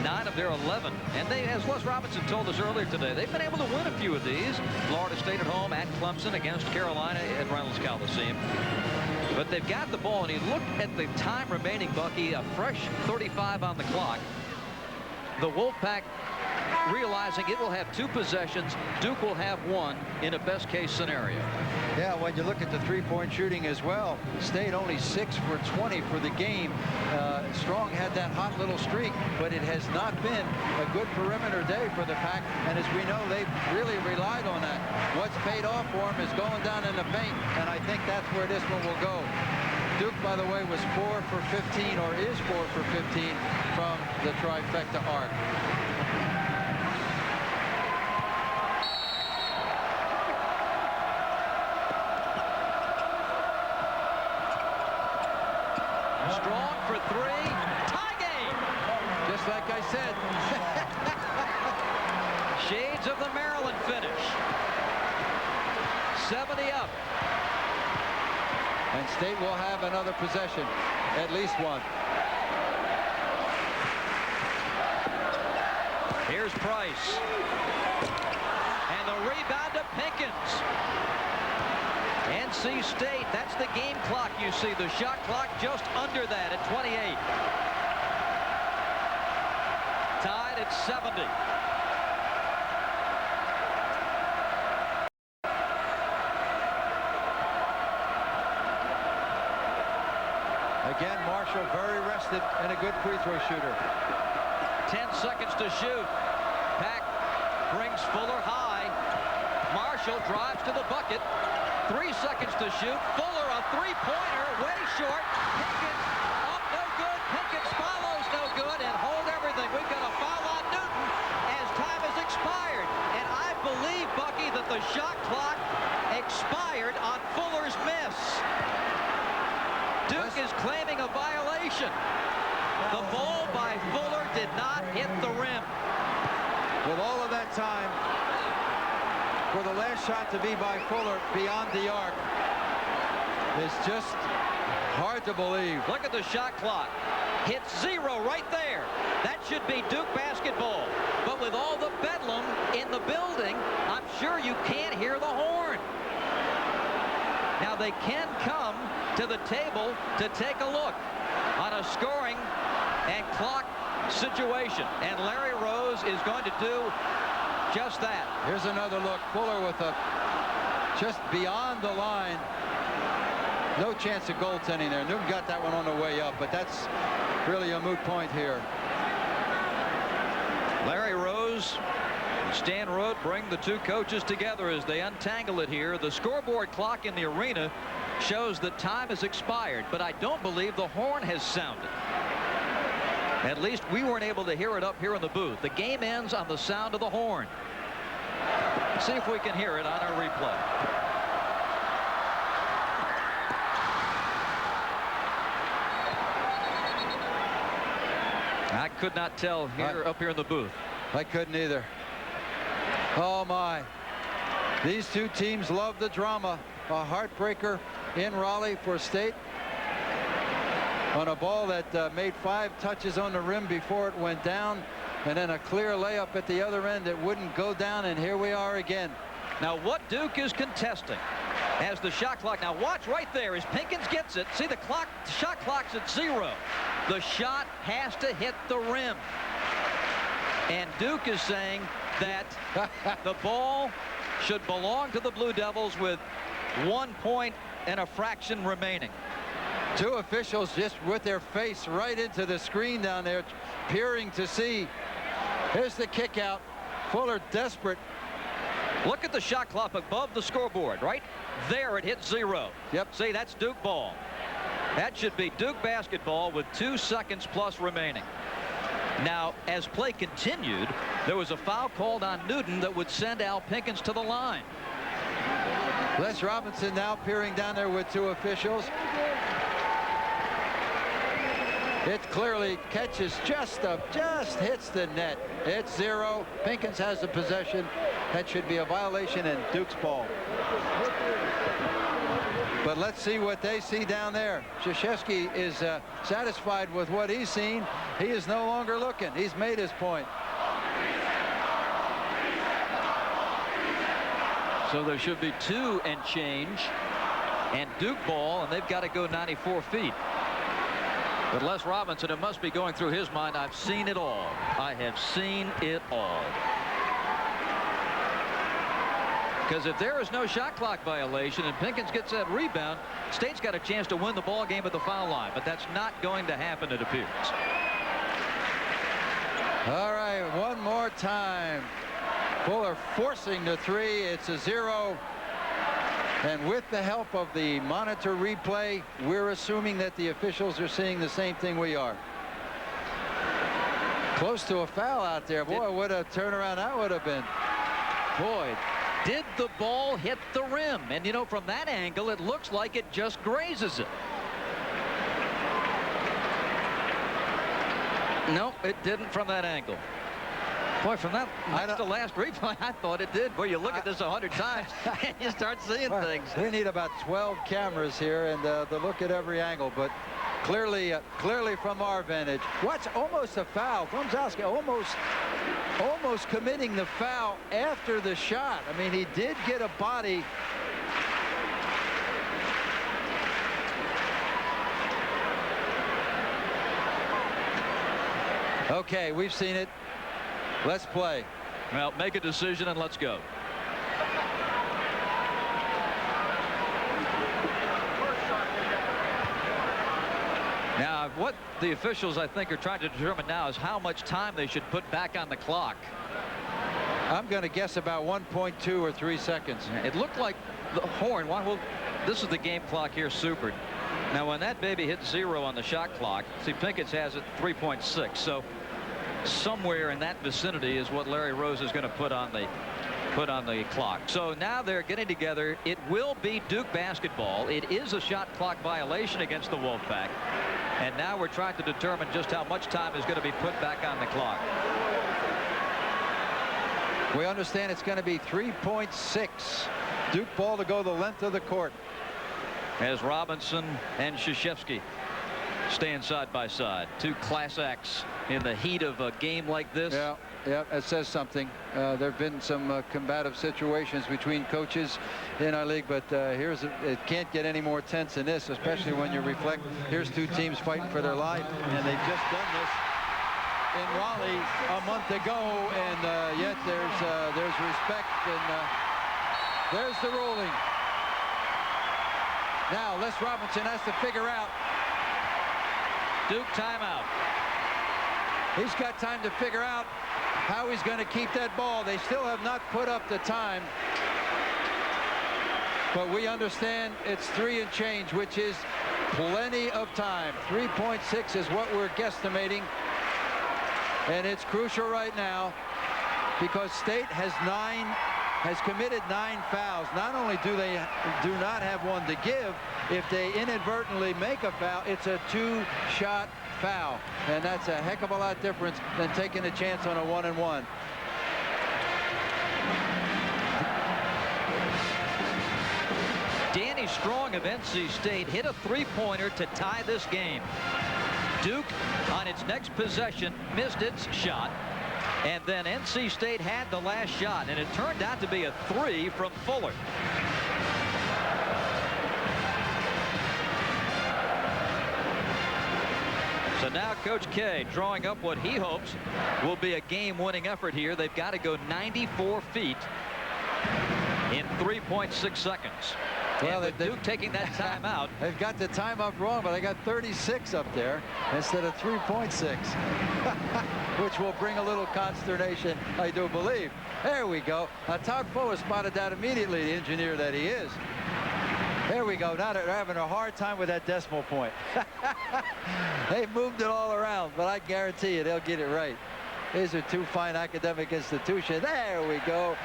9 of their 11. And they, as Les Robinson told us earlier today, they've been able to win a few of these. Florida State at home, at Clemson, against Carolina at Reynolds Coliseum. But they've got the ball, and you look at the time remaining, Bucky, a fresh 35 on the clock. The Wolfpack realizing it will have 2 possessions. Duke will have 1 in a best case scenario. Yeah, when you look at the three-point shooting as well, State only 6 for 20 for the game. Strong had that hot little streak, but it has not been a good perimeter day for the Pack. And as we know, they've really relied on that. What's paid off for them is going down in the paint, and I think that's where this one will go. Duke, by the way, was 4 for 15, or is 4 for 15 from the trifecta arc. Strong for 3. Tie game. Just like I said. Shades of the Maryland finish. 70 up. And State will have another possession, at least 1. Here's Price. And the rebound to Pinkins. NC State, that's the game clock you see. The shot clock just under that at 28. Tied at 70. Again, Marshall very rested and a good free throw shooter. 10 seconds to shoot. Pack brings Fuller high. Marshall drives to the bucket. 3 seconds to shoot. Fuller, a three-pointer, way short. Pinkins up, no good. Pinkins follows, no good, and hold everything. We've got a foul on Newton as time has expired. And I believe, Bucky, that the shot clock expired on Fuller's miss. Duke is claiming a violation. The ball by Fuller did not hit the rim. With all of that time, for the last shot to be by Fuller beyond the arc, it's just hard to believe. Look at the shot clock. Hit 0 right there. That should be Duke basketball. But with all the bedlam in the building, I'm sure you can't hear the horn. Now they can come to the table to take a look on a scoring and clock situation, and Larry Rose is going to do just that. Here's another look. Fuller with a just beyond the line. No chance of goaltending there. Newton got that one on the way up, but that's really a moot point here. Larry Rose and Stan Rote bring the two coaches together as they untangle it here. The scoreboard clock in the arena shows that time has expired, but I don't believe the horn has sounded. At least we weren't able to hear it up here in the booth. The game ends on the sound of the horn. Let's see if we can hear it on our replay. I could not tell here up here in the booth. I couldn't either. Oh my. These two teams love the drama. A heartbreaker in Raleigh for State on a ball that made 5 touches on the rim before it went down, and then a clear layup at the other end that wouldn't go down, and here we are again. Now what Duke is contesting as the shot clock. Now watch right there as Pinkins gets it. See the clock, the shot clock's at 0. The shot has to hit the rim. And Duke is saying that the ball should belong to the Blue Devils with 1 point and a fraction remaining. Two officials just with their face right into the screen down there, peering to see. Here's the kick out. Fuller desperate. Look at the shot clock above the scoreboard. Right there it hits 0. Yep. See, that's Duke ball. That should be Duke basketball with 2 seconds plus remaining. Now, as play continued, there was a foul called on Newton that would send Al Pinkins to the line. Les Robinson now peering down there with 2 officials. It clearly catches just hits the net. It's 0. Pinkins has the possession. That should be a violation and Duke's ball. But let's see what they see down there. Krzyzewski is satisfied with what he's seen. He is no longer looking. He's made his point. So there should be 2 and change and Duke ball, and they've got to go 94 feet. But Les Robinson, it must be going through his mind, I've seen it all. I have seen it all. Because if there is no shot clock violation and Pinkins gets that rebound, State's got a chance to win the ball game at the foul line. But that's not going to happen, it appears. All right, one more time. Fuller forcing the 3. It's a 0. And with the help of the monitor replay, we're assuming that the officials are seeing the same thing we are. Close to a foul out there. Boy, what a turnaround that would have been. Boy, did the ball hit the rim? And, you know, from that angle, it looks like it just grazes it. No, it didn't from that angle. Boy, from that the last replay, I thought it did. Boy, you look at this 100 times and you start seeing things. We need about 12 cameras here and to look at every angle, but clearly from our vantage. Watch, almost a foul. Gromzowski almost committing the foul after the shot. I mean, he did get a body. Okay, we've seen it. Let's play. Well, make a decision and let's go. Now, what the officials, I think, are trying to determine now is how much time they should put back on the clock. I'm going to guess about 1.2 or 3 seconds. It looked like the horn. Well, this is the game clock here, supered. Now, when that baby hit 0 on the shot clock, see, Pinkins has it 3.6. So somewhere in that vicinity is what Larry Rose is going to put on the clock. So now they're getting together. It will be Duke basketball. It is a shot clock violation against the Wolfpack. And now we're trying to determine just how much time is going to be put back on the clock. We understand it's going to be 3.6. Duke ball to go the length of the court. As Robinson and Krzyzewski stand side by side. 2 class acts in the heat of a game like this. Yeah, it says something. There have been some combative situations between coaches in our league, but it can't get any more tense than this, especially when you reflect. Here's 2 teams fighting for their life, and they've just done this. in Raleigh a month ago, and yet there's respect, and there's the ruling. Now Les Robinson has to figure out. Duke timeout. He's got time to figure out how he's going to keep that ball. They still have not put up the time, but we understand it's 3 and change, which is plenty of time. 3.6 is what we're guesstimating, and it's crucial right now because State has committed 9 fouls. Not only do they not have one to give, if they inadvertently make a foul, it's a 2-shot foul, and that's a heck of a lot different than taking a chance on a 1-and-1. Danny Strong of NC State hit a 3-pointer to tie this game. Duke, on its next possession, missed its shot, and then NC State had the last shot, and it turned out to be a 3 from Fuller. So now Coach K drawing up what he hopes will be a game-winning effort here. They've got to go 94 feet in 3.6 seconds. Well, Duke taking that timeout. They've got the timeout wrong, but they got 36 up there instead of 3.6, which will bring a little consternation, I do believe. There we go. Todd Fuller spotted that immediately, the engineer that he is. There we go. Now they're having a hard time with that decimal point. They moved it all around, but I guarantee you they'll get it right. These are 2 fine academic institutions. There we go.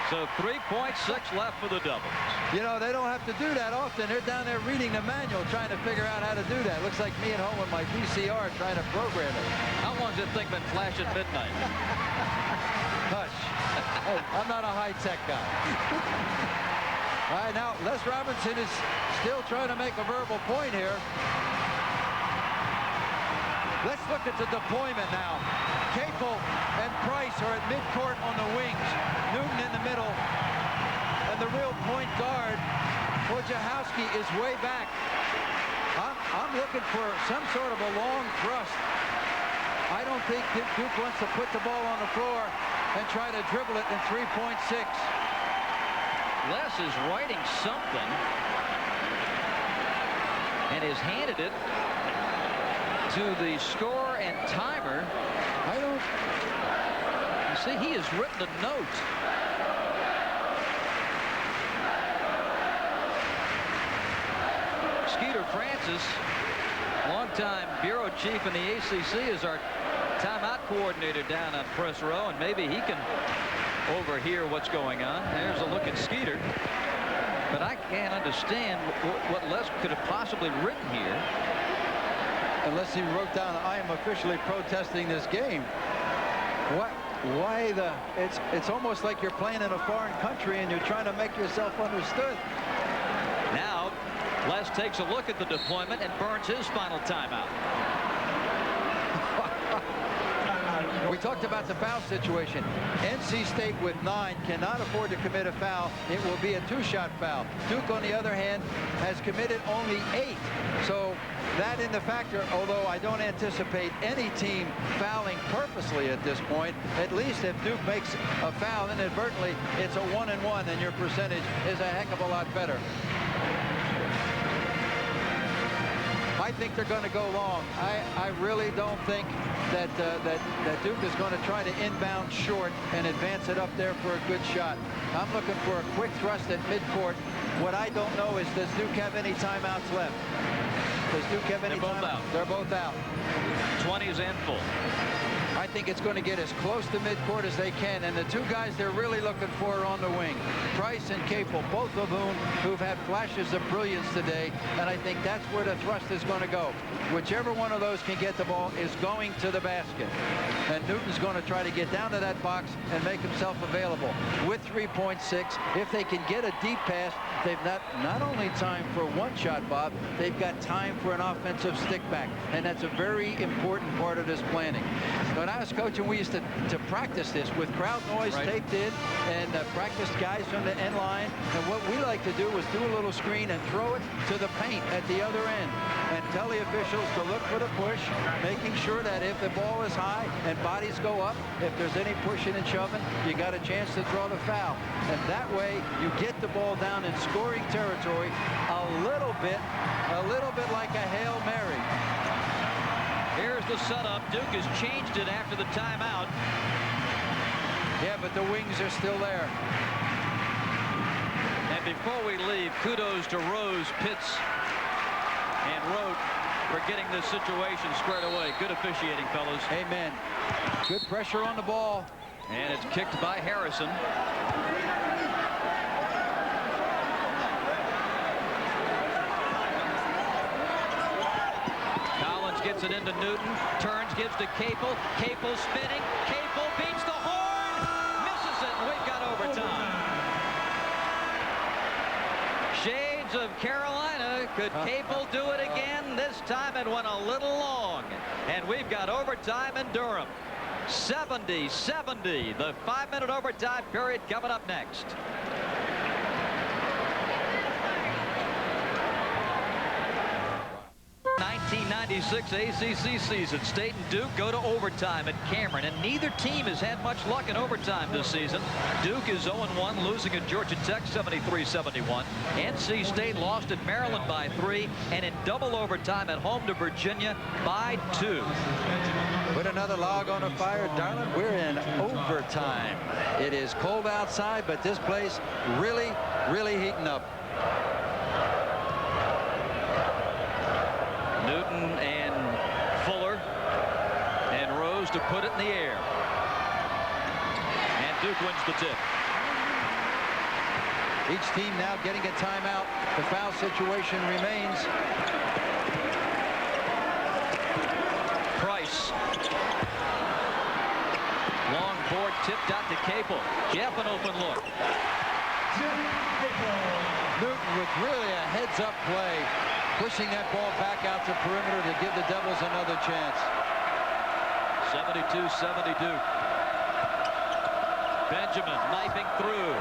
So 3.6 left for the doubles. You know, they don't have to do that often. They're down there reading the manual, trying to figure out how to do that. Looks like me at home with my VCR trying to program it. How long's this thing been flashing midnight? Hush. Hey, I'm not a high-tech guy. All right, now Les Robinson is still trying to make a verbal point here. Let's look at the deployment now. Capel and Price are at midcourt on the wings. Newton in the middle. And the real point guard, Wojciechowski, is way back. I'm looking for some sort of a long thrust. I don't think Duke wants to put the ball on the floor and try to dribble it in 3.6. Les is writing something and has handed it to the scorer and timer. You see, he has written a note. Skeeter Francis, longtime bureau chief in the ACC, is our timeout coordinator down on press row, and maybe he can overhear what's going on. There's a look at Skeeter. But I can't understand what Les could have possibly written here. Unless he wrote down, I am officially protesting this game. Why the? It's almost like you're playing in a foreign country and you're trying to make yourself understood. Now, Les takes a look at the deployment and burns his final timeout. We talked about the foul situation. NC State with 9 cannot afford to commit a foul. It will be a 2-shot foul. Duke, on the other hand, has committed only 8. So that in the factor, although I don't anticipate any team fouling purposely at this point, at least if Duke makes a foul inadvertently, it's a 1-and-1, and your percentage is a heck of a lot better. I think they're going to go long. I really don't think that Duke is going to try to inbound short and advance it up there for a good shot. I'm looking for a quick thrust at midcourt. What I don't know is, does Duke have any timeouts left? Does Duke have any timeouts? They're both out. 20s and full. I think it's going to get as close to midcourt as they can, and the 2 guys they're really looking for are on the wing. Price and Capel, both of who've had flashes of brilliance today, and I think that's where the thrust is going to go. Whichever one of those can get the ball is going to the basket. And Newton's going to try to get down to that box and make himself available. With 3.6, if they can get a deep pass, they've not only time for one shot, Bob, they've got time for an offensive stick back, and that's a very important part of this planning. But I was coaching, we used to practice this with crowd noise taped in and practice guys from the end line. And what we like to do was do a little screen and throw it to the paint at the other end and tell the officials to look for the push, making sure that if the ball is high and bodies go up, if there's any pushing and shoving, you got a chance to draw the foul. And that way you get the ball down in scoring territory a little bit like a Hail Mary. Here's the setup. Duke has changed it after the timeout. Yeah, but the wings are still there. And before we leave, kudos to Rose, Pitts, and Rote for getting this situation squared away. Good officiating, fellas. Amen. Good pressure on the ball. And it's kicked by Harrison. Collins gets it into Newton. Turns, gives to Capel. Capel spinning. Capel beats the horn. Misses it, and we've got overtime. Shades of Carolina. Could Capel do it again? This time it went a little long. And we've got overtime in Durham. 70-70. The 5-minute overtime period coming up next. '96 ACC season. State and Duke go to overtime at Cameron, and neither team has had much luck in overtime this season. Duke is 0-1, losing at Georgia Tech 73-71. NC State lost at Maryland by 3, and in double overtime at home to Virginia by 2. Put another log on the fire, darling. We're in overtime. It is cold outside, but this place really heating up. Newton and Fuller and Rose to put it in the air. And Duke wins the tip. Each team now getting a timeout. The foul situation remains. Price. Long board tipped out to Capel. Jeff, an open look. Newton with really a heads-up play, pushing that ball back out to perimeter to give the Devils another chance. 72-70 Duke. Benjamin knifing through.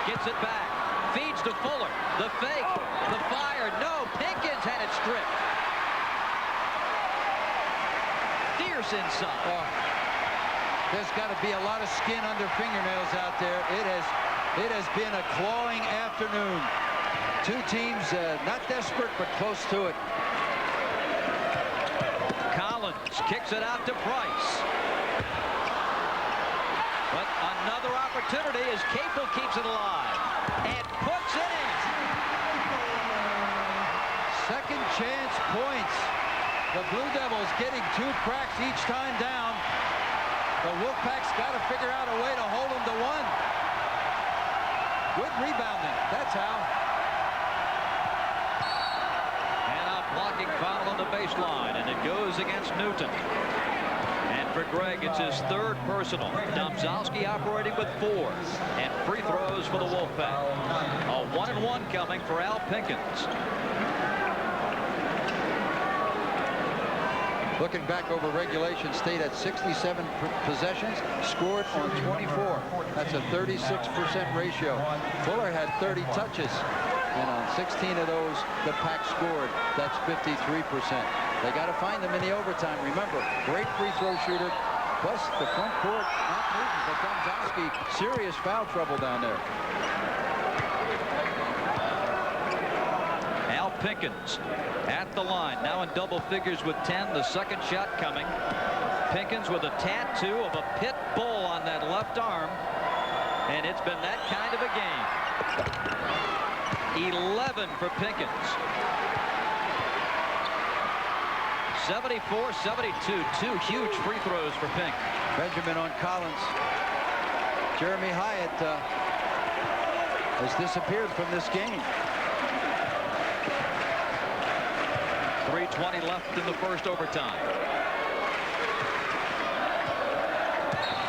Gets it back. Feeds to Fuller. The fake. The fire. No. Pinkins had it stripped. Fierce inside. Oh, there's got to be a lot of skin under fingernails out there. It has been a clawing afternoon. Two teams not desperate, but close to it. Collins kicks it out to Price. But another opportunity as Capel keeps it alive and puts it in. Second chance points. The Blue Devils getting 2 cracks each time down. The Wolfpack's got to figure out a way to hold them to 1. Good rebounding. That's how. Blocking foul on the baseline, and it goes against Newton. And for Greg, it's his 3rd personal. Domzowski operating with 4, and free throws for the Wolfpack. A 1-and-1 coming for Al Pinkins. Looking back over regulation, State had 67 possessions, scored on 24. That's a 36% ratio. Fuller had 30 touches. And on 16 of those, the Pack scored. That's 53%. They got to find them in the overtime. Remember, great free throw shooter. Plus, the front court, not Newton, but Domzowski, serious foul trouble down there. Al Pinkins at the line, now in double figures with 10. The second shot coming. Pinkins with a tattoo of a pit bull on that left arm. And it's been that kind of a game. 11 for Pinkins. 74-72. 2 huge free throws for Pink. Benjamin on Collins. Jeremy Hyatt has disappeared from this game. 3:20 left in the first overtime.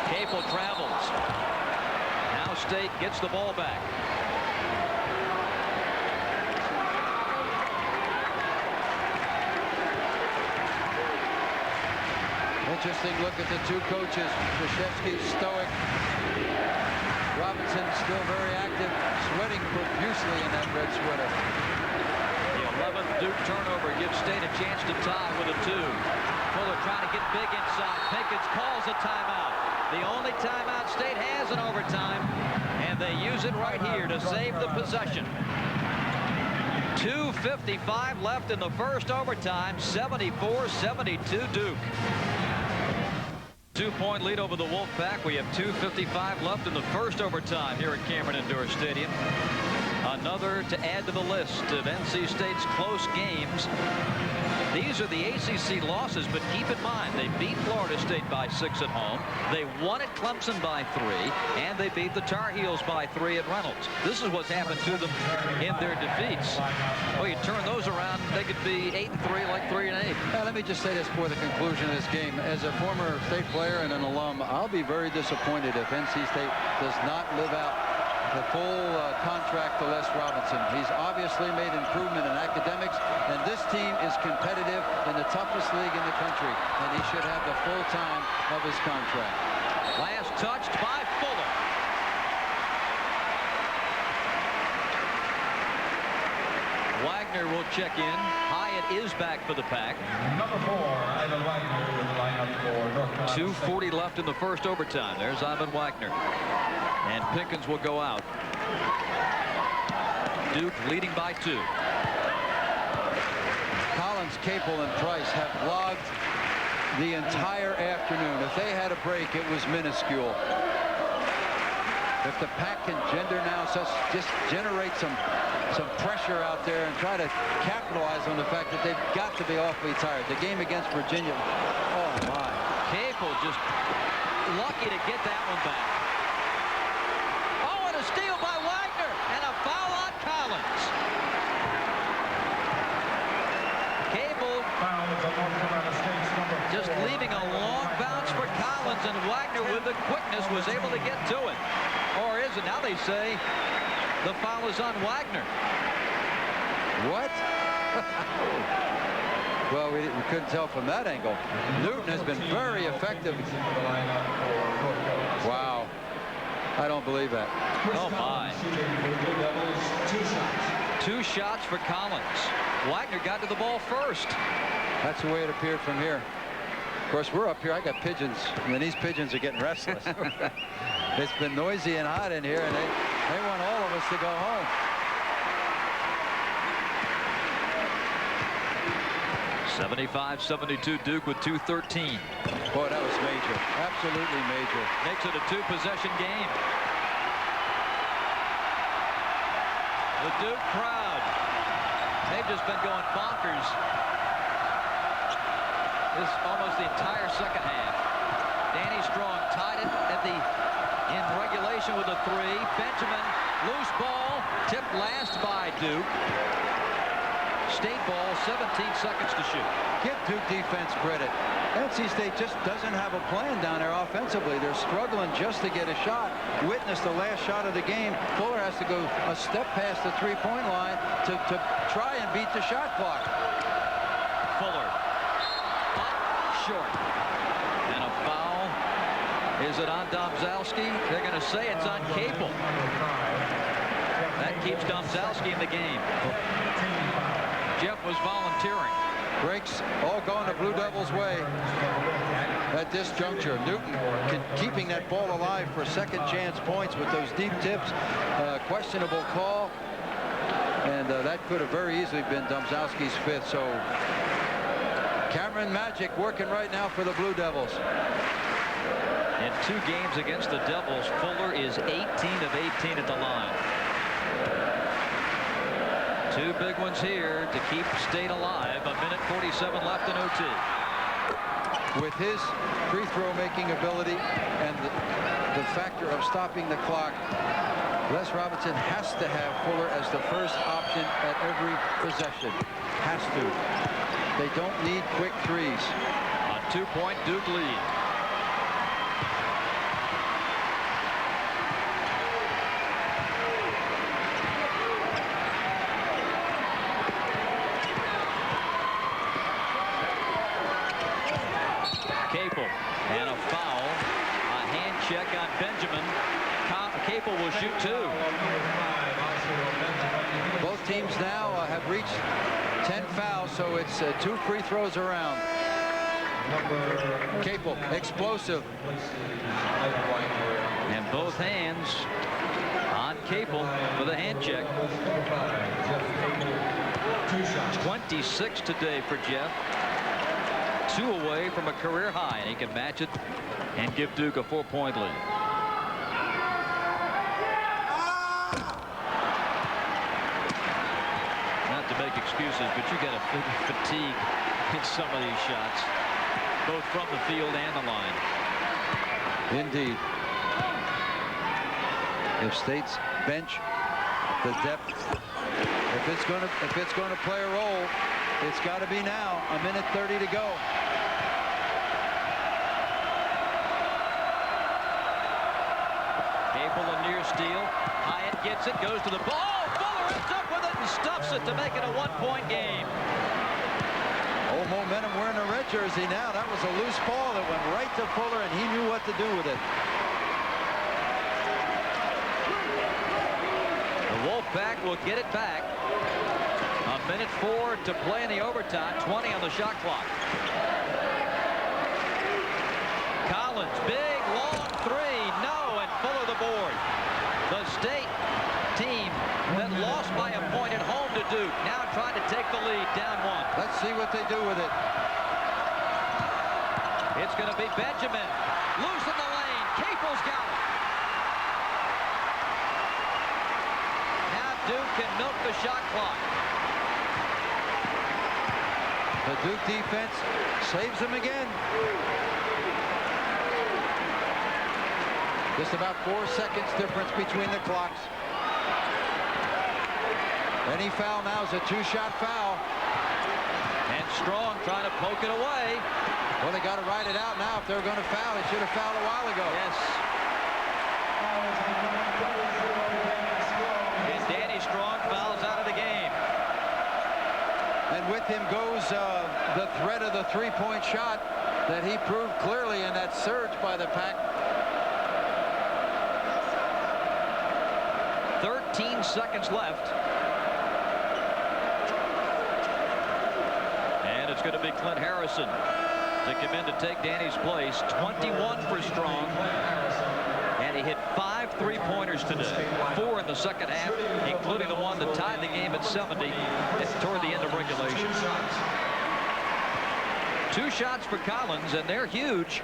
Capel travels. Now State gets the ball back. Interesting look at the two coaches. Krzyzewski stoic. Robinson still very active, sweating profusely in that red sweater. The 11th Duke turnover gives State a chance to tie with a 2. Fuller trying to get big inside. Pickens calls a timeout. The only timeout State has in overtime, and they use it right here to save the possession. 2:55 left in the first overtime. 74-72 Duke. 2-point lead over the Wolfpack. We have 2:55 left in the first overtime here at Cameron Indoor Stadium. Another to add to the list of NC State's close games. These are the ACC losses, but keep in mind they beat Florida State by 6 at home. They won at Clemson by 3, and they beat the Tar Heels by 3 at Reynolds. This is what's happened to them in their defeats. Well, you turn those around, they could be 8-3, like 3-8. Let me just say this before the conclusion of this game. As a former State player and an alum, I'll be very disappointed if NC State does not live out the full contract to Les Robinson. He's obviously made improvement in academics, and this team is competitive in the toughest league in the country, and he should have the full time of his contract. Last touched by Fuller. Wagner will check in. Hyatt is back for the Pack. Number 4, Ivan Wagner in the lineup for North Carolina. 2:40 left in the first overtime. There's Ivan Wagner. And Pickens will go out. Duke leading by 2. Collins, Capel, and Price have logged the entire afternoon. If they had a break, it was minuscule. If the Pack can just generate some pressure out there and try to capitalize on the fact that they've got to be awfully tired. The game against Virginia, oh my. Capel just lucky to get that one back. Oh, and a steal by Wagner, and a foul on Collins. Capel just leaving a long bounce for Collins, and Wagner with the quickness was able to get to it. Or is it? Now they say the foul is on Wagner. What? Well, we couldn't tell from that angle. Newton has been very effective. Wow. I don't believe that. Oh, my. 2 shots for Collins. Wagner got to the ball first. That's the way it appeared from here. Of course, we're up here. I got pigeons, and these pigeons are getting restless. It's been noisy and hot in here, and they want all of us to go home. (75-72) Duke with 2:13. Boy, that was major. Absolutely major. Makes it a 2-possession game. The Duke crowd, they've just been going bonkers this almost the entire second half. Danny Strong tied it in regulation with a 3. Benjamin, loose ball, tipped last by Duke. State ball, 17 seconds to shoot. Give Duke defense credit. NC State just doesn't have a plan down there offensively. They're struggling just to get a shot. Witness the last shot of the game. Fuller has to go a step past the 3-point line to try and beat the shot clock. Fuller up short, and a foul. Is it on Domzalski? They're going to say it's on Capel. That keeps Domzalski in the game. Jeff was volunteering. Breaks all going the Blue Devils' way at this juncture. Newton keeping that ball alive for second chance points with those deep tips. Questionable call, and that could have very easily been Domzalski's 5th. So Cameron Magic working right now for the Blue Devils. In 2 games against the Devils, Fuller is 18 of 18 at the line. 2 big ones here to keep State alive. 1:47 left in OT. With his free throw making ability and the factor of stopping the clock, Les Robinson has to have Fuller as the first option at every possession. Has to. They don't need quick threes. A 2-point Duke lead. Capel Capel. And a foul. A hand check on Benjamin. Capel will shoot 2. Both teams now have reached 10 fouls, so it's 2 free throws around. Capel, explosive. And both hands on Capel for the hand check. 26 today for Jeff. 2 away from a career high, and he can match it and give Duke a 4-point lead. Not to make excuses, but you got to figure fatigue in some of these shots, both from the field and the line. Indeed. If State's bench, the depth, if it's going to play a role, it's got to be now. 1:30 to go. Capel a near steal. Hyatt gets it, goes to the ball. Fuller ends up with it and stuffs it to make it a 1-point game. Oh, momentum wearing a red jersey now. That was a loose ball that went right to Fuller, and he knew what to do with it. The Wolfpack will get it back. 1:04 to play in the overtime. 20 on the shot clock. Collins, big, long 3. No, and Fuller the board. The State team that lost by a point at home to Duke now trying to take the lead, down 1. Let's see what they do with it. It's going to be Benjamin. Loose in the lane. Capel's got it. Now Duke can milk the shot clock. The Duke defense saves them again. Just about 4 seconds difference between the clocks. Any foul now is a 2-shot foul. And Strong trying to poke it away. Well, they got to ride it out now. If they're going to foul, they should have fouled a while ago. Yes. And Danny Strong fouls out of the game. And with him goes the threat of the 3-point shot that he proved clearly in that surge by the Pack. 13 seconds left. And it's going to be Clint Harrison to come in to take Danny's place. 21 for Strong. And he hit 5 3-pointers today. 4 in the second half, including the one that tied the game at 70 toward the end of regulation. 2 shots for Collins, and they're huge.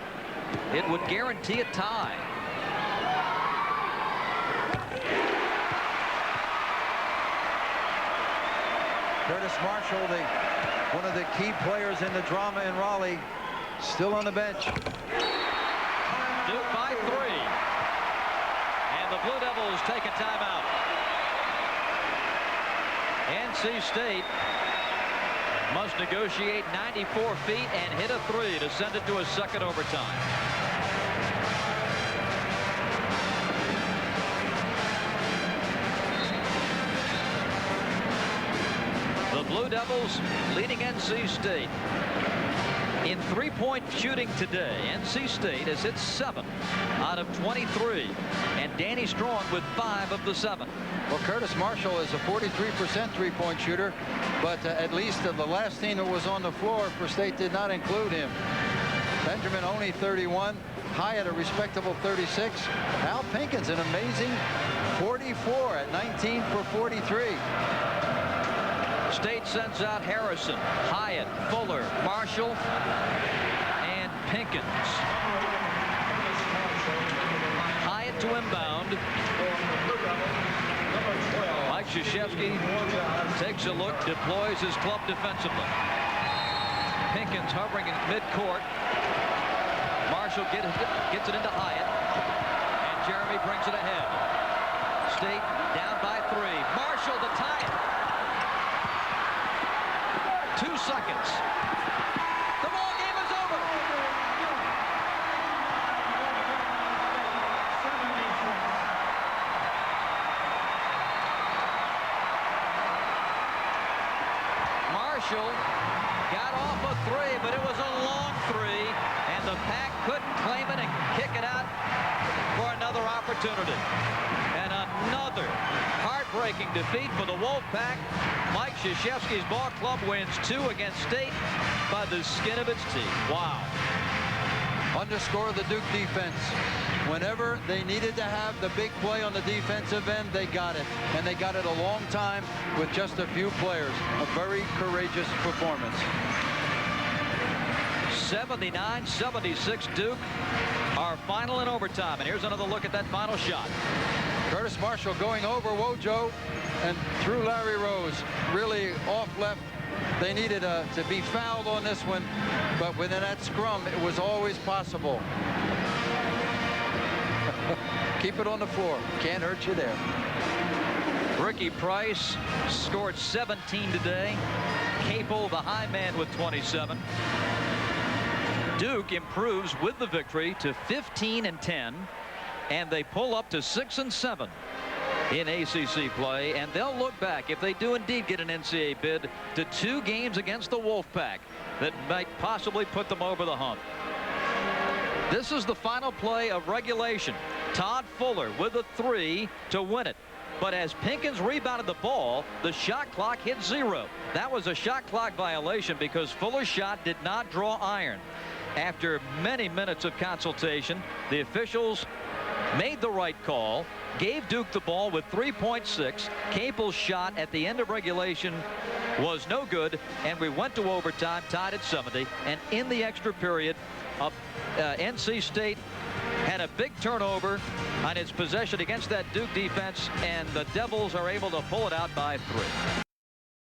It would guarantee a tie. Curtis Marshall, one of the key players in the drama in Raleigh, still on the bench. Duke by 3. And the Blue Devils take a timeout. NC State must negotiate 94 feet and hit a 3 to send it to a second overtime. The Blue Devils leading NC State. In 3-point shooting today, NC State has hit 7 out of 23. And Danny Strong with 5 of the 7. Well, Curtis Marshall is a 43% 3-point shooter, but at least the last team that was on the floor for State did not include him. Benjamin only 31. Hyatt a respectable 36. Al Pinkins an amazing 44 at 19 for 43. State sends out Harrison, Hyatt, Fuller, Marshall, and Pinkins. Hyatt to inbound. Mike Krzyzewski takes a look, deploys his club defensively. Pinkins hovering in midcourt. Marshall gets it into Hyatt, and Jeremy brings it ahead. State down by 3. Marshall to tie it. 2 seconds. The ball game is over. Marshall got off a 3, but it was a long 3, and the the Pack couldn't claim it and kick it out for another opportunity. And another heartbreaking defeat for the Wolfpack. Mike Krzyzewski's ball club wins 2 against State by the skin of its teeth. Wow. Underscore the Duke defense. Whenever they needed to have the big play on the defensive end, they got it. And they got it a long time with just a few players. A very courageous performance. 79-76 Duke. Our final in overtime. And here's another look at that final shot. Curtis Marshall going over Wojo and through Larry Rose. Really off left. They needed to be fouled on this one, but within that scrum, it was always possible. Keep it on the floor. Can't hurt you there. Ricky Price scored 17 today. Capel, the high man, with 27. Duke improves with the victory to 15-10, and they pull up to 6-7 in ACC play, and they'll look back, if they do indeed get an NCAA bid, to 2 games against the Wolfpack that might possibly put them over the hump. This is the final play of regulation. Todd Fuller with a 3 to win it. But as Pinkins rebounded the ball, the shot clock hit 0. That was a shot clock violation because Fuller's shot did not draw iron. After many minutes of consultation, the officials made the right call, gave Duke the ball with 3.6. Capel's shot at the end of regulation was no good, and we went to overtime, tied at 70. And in the extra period, NC State had a big turnover on its possession against that Duke defense, and the Devils are able to pull it out by 3.